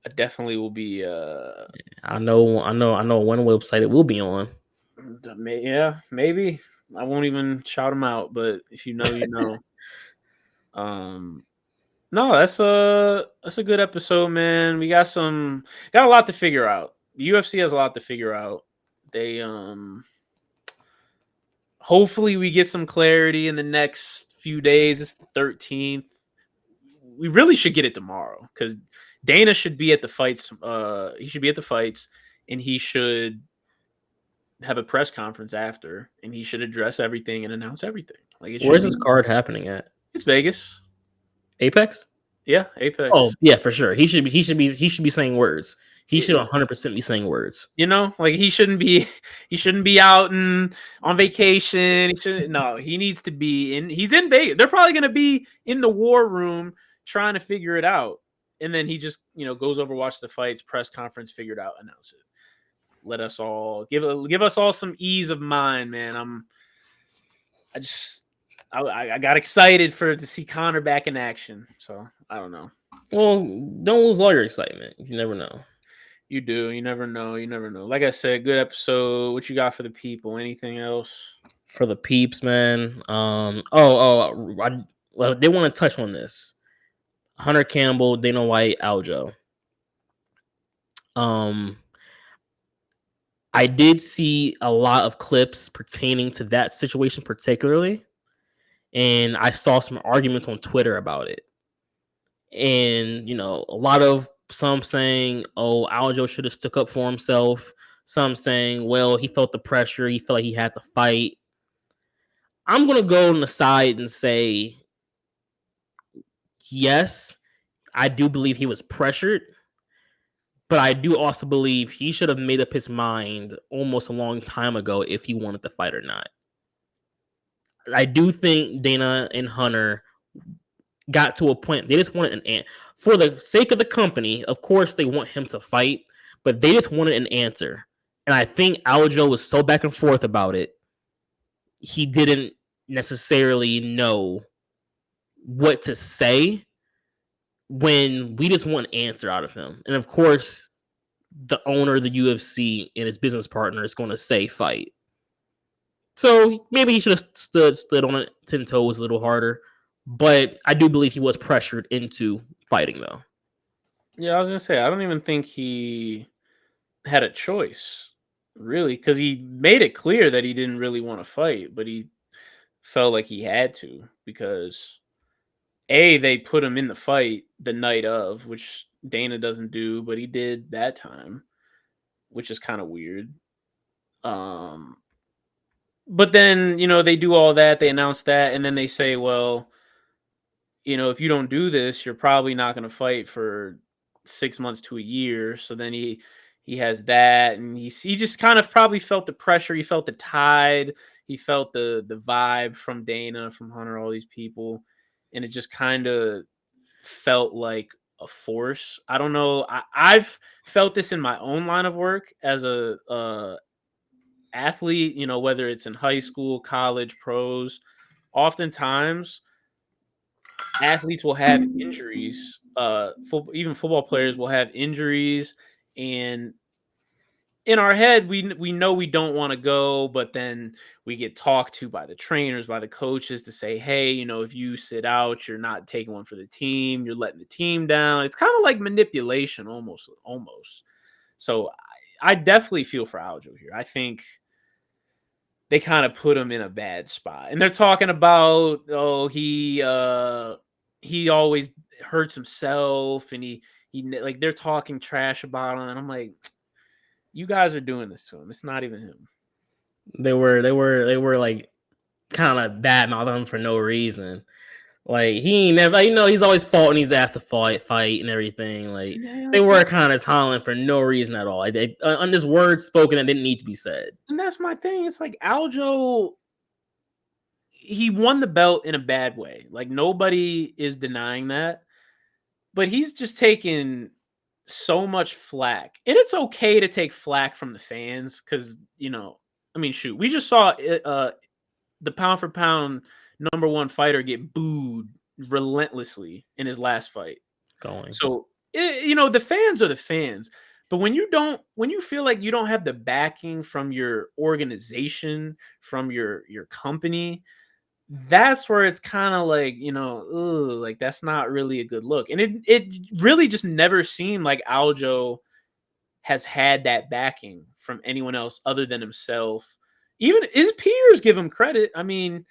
I definitely will be I know one website it will be on. yeah, maybe. I won't even shout them out, but if you know, you know. No, that's a good episode, man. We got a lot to figure out. The UFC has a lot to figure out. They hopefully we get some clarity in the next few days. It's the 13th. We really should get it tomorrow because Dana should be at the fights. He should be at the fights, and he should have a press conference after, and he should address everything and announce everything. Like it should Where's be. this card happening at? It's Vegas. Apex? Yeah, Apex. Oh yeah, for sure. He should be saying words. He should Yeah. 100% be saying words. You know, like he shouldn't be out and on vacation. He shouldn't. No, he needs to be in. He's in Vegas. They're probably going to be in the war room trying to figure it out, and then he just goes over, watch the fights, press conference, figure it out, announce it. Let us all give us all some ease of mind, man. I got excited to see Connor back in action. So I don't know. Well, don't lose all your excitement. You never know. You do. You never know. You never know. Like I said, good episode. What you got for the people? Anything else? For the peeps, man. Well, they want to touch on this. Hunter Campbell, Dana White, Aljo. Um, I did see a lot of clips pertaining to that situation particularly, and I saw some arguments on Twitter about it. And a lot of some saying, "Oh, Aljo should have stuck up for himself." Some saying, "Well, he felt the pressure. He felt like he had to fight." I'm gonna go on the side and say, yes, I do believe he was pressured, but I do also believe he should have made up his mind almost a long time ago if he wanted to fight or not. I do think Dana and Hunter got to a point they just wanted for the sake of the company. Of course, they want him to fight, but they just wanted an answer. And I think Aljo was so back and forth about it, he didn't necessarily know what to say when we just want an answer out of him. And of course, the owner of the UFC and his business partner is going to say fight. So maybe he should have stood on it 10 toes a little harder. But I do believe he was pressured into fighting, though. Yeah, I was gonna say I don't even think he had a choice, really, because he made it clear that he didn't really want to fight, but he felt like he had to because they put him in the fight the night of, which Dana doesn't do, but he did that time, which is kind of weird. Um, but then they do all that, they announce that, and then they say, well, if you don't do this, you're probably not going to fight for 6 months to a year. So then he has that, and he just kind of probably felt the pressure. He felt the tide. He felt the vibe from Dana, from Hunter, all these people, and it just kind of felt like a force. I don't know. I've felt this in my own line of work as a athlete. Whether it's in high school, college, pros. Oftentimes athletes will have injuries. Even football players will have injuries, and in our head, we know we don't want to go, but then we get talked to by the trainers, by the coaches to say, hey, if you sit out, you're not taking one for the team. You're letting the team down. It's kind of like manipulation, almost. So I definitely feel for Aljo here. I think they kind of put him in a bad spot. And they're talking about, oh, he always hurts himself, and he like they're talking trash about him, and I'm like, you guys are doing this to him. It's not even him. They were like kind of bad mouthing him for no reason. Like he ain't never, he's always fought and he's asked to fight and everything. Like Yeah, they were kind of hollering for no reason at all. Like, on this word spoken that didn't need to be said. and that's my thing. It's like Aljo, he won the belt in a bad way. Like nobody is denying that, but he's just taking so much flack, and it's okay to take flack from the fans because I mean, shoot, we just saw the pound for pound #1 fighter get booed relentlessly in his last fight. Going. So the fans are the fans, but when you feel like you don't have the backing from your organization, from your company, that's where it's kind of like, ugh, like that's not really a good look. And it really just never seemed like Aljo has had that backing from anyone else other than himself. Even his peers give him credit. I mean,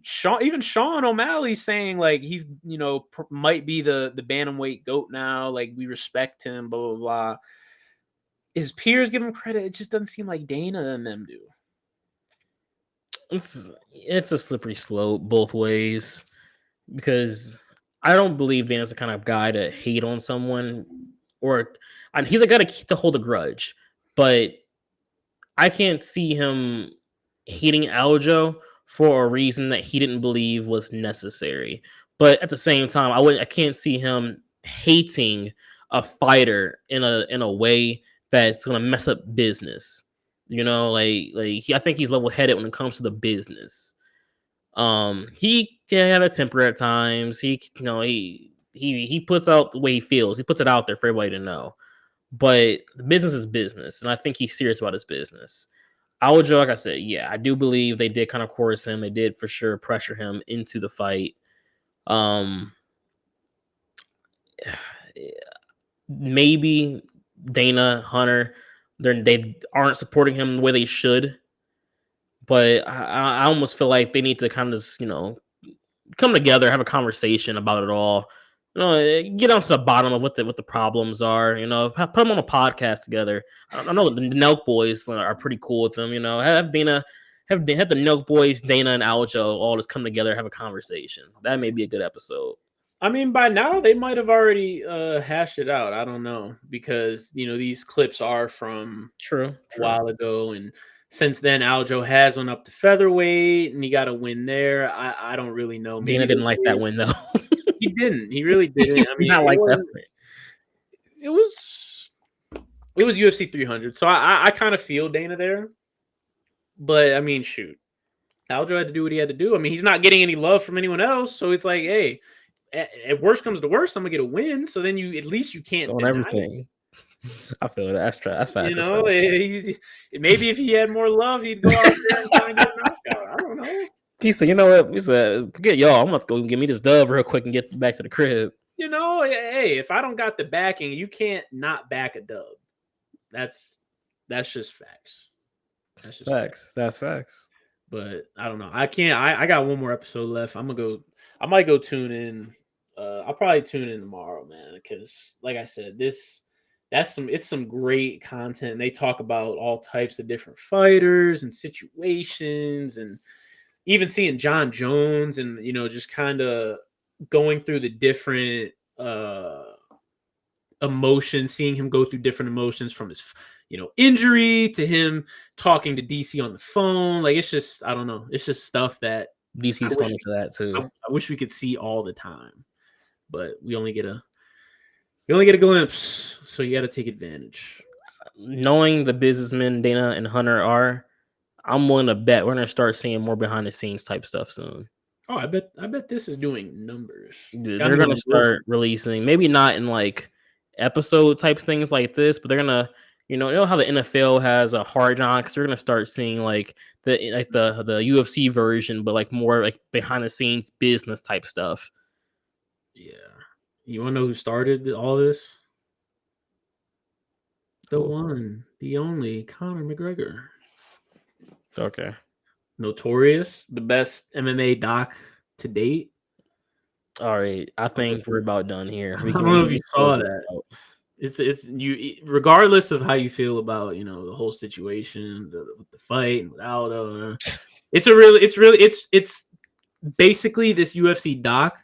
Sean O'Malley saying like he's, might be the bantamweight goat now. Like we respect him, blah blah blah. His peers give him credit. It just doesn't seem like Dana and them do. It's a slippery slope both ways because I don't believe Dana's the kind of guy to hate on someone, or and he's a guy to hold a grudge, but I can't see him hating Aljo for a reason that he didn't believe was necessary. But at the same time, I can't see him hating a fighter in a way that's gonna mess up business. I think he's level headed when it comes to the business. He can have a temper at times. He puts out the way he feels. He puts it out there for everybody to know. But the business is business, and I think he's serious about his business. Aljo, like I said, yeah, I do believe they did kind of coerce him. They did for sure pressure him into the fight. Um, Maybe Dana Hunter, they aren't supporting him the way they should, but I almost feel like they need to kind of just, come together, have a conversation about it all. Get down to the bottom of what the problems are. Put them on a podcast together. I know the Nelk boys are pretty cool with them. Have Dana, have the Nelk boys, Dana and Aljo, all just come together, have a conversation. That may be a good episode. I mean, by now they might have already hashed it out. I don't know because these clips are from True, a true. while ago, and since then Aljo has went up to featherweight, and he got a win there. I don't really know. Dana Maybe didn't they like that did. win though. He didn't. He really didn't. I mean, Not like that win. it was it was UFC 300, so I kind of feel Dana there. But I mean, shoot, Aljo had to do what he had to do. I mean, he's not getting any love from anyone else, so it's like, hey, at worst comes to worst, I'm gonna get a win. So then at least you can't On deny it. everything. I feel it. That's true. That's You facts. That's know, facts. maybe if he had more love, he'd go out there and try and get a knockout. I don't know. He said, "You know what?" He said, "Forget y'all. I'm about to go and give me this dub real quick and get back to the crib." Hey, if I don't got the backing, you can't not back a dub. That's just facts. That's just facts. Facts. That's facts. But I don't know. I can't. I got one more episode left. I'm gonna go. I might go tune in. I'll probably tune in tomorrow, man. Because like I said, it's some great content. They talk about all types of different fighters and situations, and even seeing John Jones, and just kind of going through the different emotions, seeing him go through different emotions from his injury to him talking to DC on the phone. Like it's just, I don't know, it's just stuff that I DC's wish funny to that too. I wish we could see all the time, but we only get a glimpse, so you got to take advantage. Knowing the businessmen Dana and Hunter are, I'm willing to bet we're gonna start seeing more behind the scenes type stuff soon. Oh, I bet this is doing numbers. Got They're me gonna going real. start releasing, maybe not in like episode type things like this, but they're gonna, how the NFL has a hard knocks. They're gonna start seeing like the UFC version, but like more like behind the scenes business type stuff. Yeah. You want to know who started all this? The Cool. one, the only, Conor McGregor. Okay. Notorious, the best MMA doc to date. All right. I Okay. think we're about done here. I don't know if We you can close saw this that. out. It's you regardless of how you feel about the whole situation with the fight and without it's basically this UFC doc,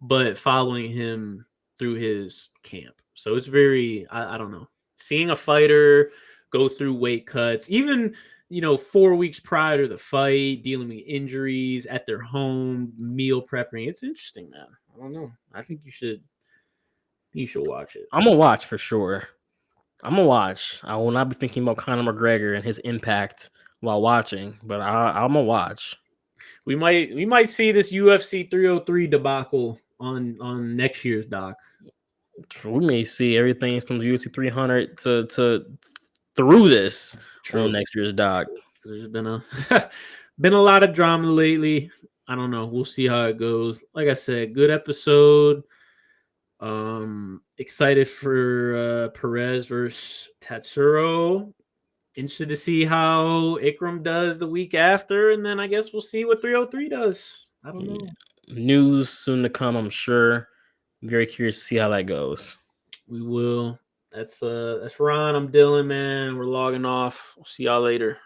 but following him through his camp. So it's very I don't know, seeing a fighter go through weight cuts, even 4 weeks prior to the fight, dealing with injuries at their home, meal prepping. It's interesting, man. I don't know. I think you should watch it. I'm gonna watch for sure. I'm gonna watch. I will not be thinking about Conor McGregor and his impact while watching, but I'm gonna watch. We might see this UFC 303 debacle on next year's doc. We may see everything from the UFC 300 to through this on True. next year's doc. There's been a been a lot of drama lately. I don't know. We'll see how it goes. Like I said, good episode. Excited for Perez versus Tatsuro. Interested to see how Ikram does the week after, and then I guess we'll see what 303 does. I don't Yeah. know. News soon to come, I'm sure. Very curious to see how that goes. We will. That's Ron. I'm Dylan, man. We're logging off. We'll see y'all later.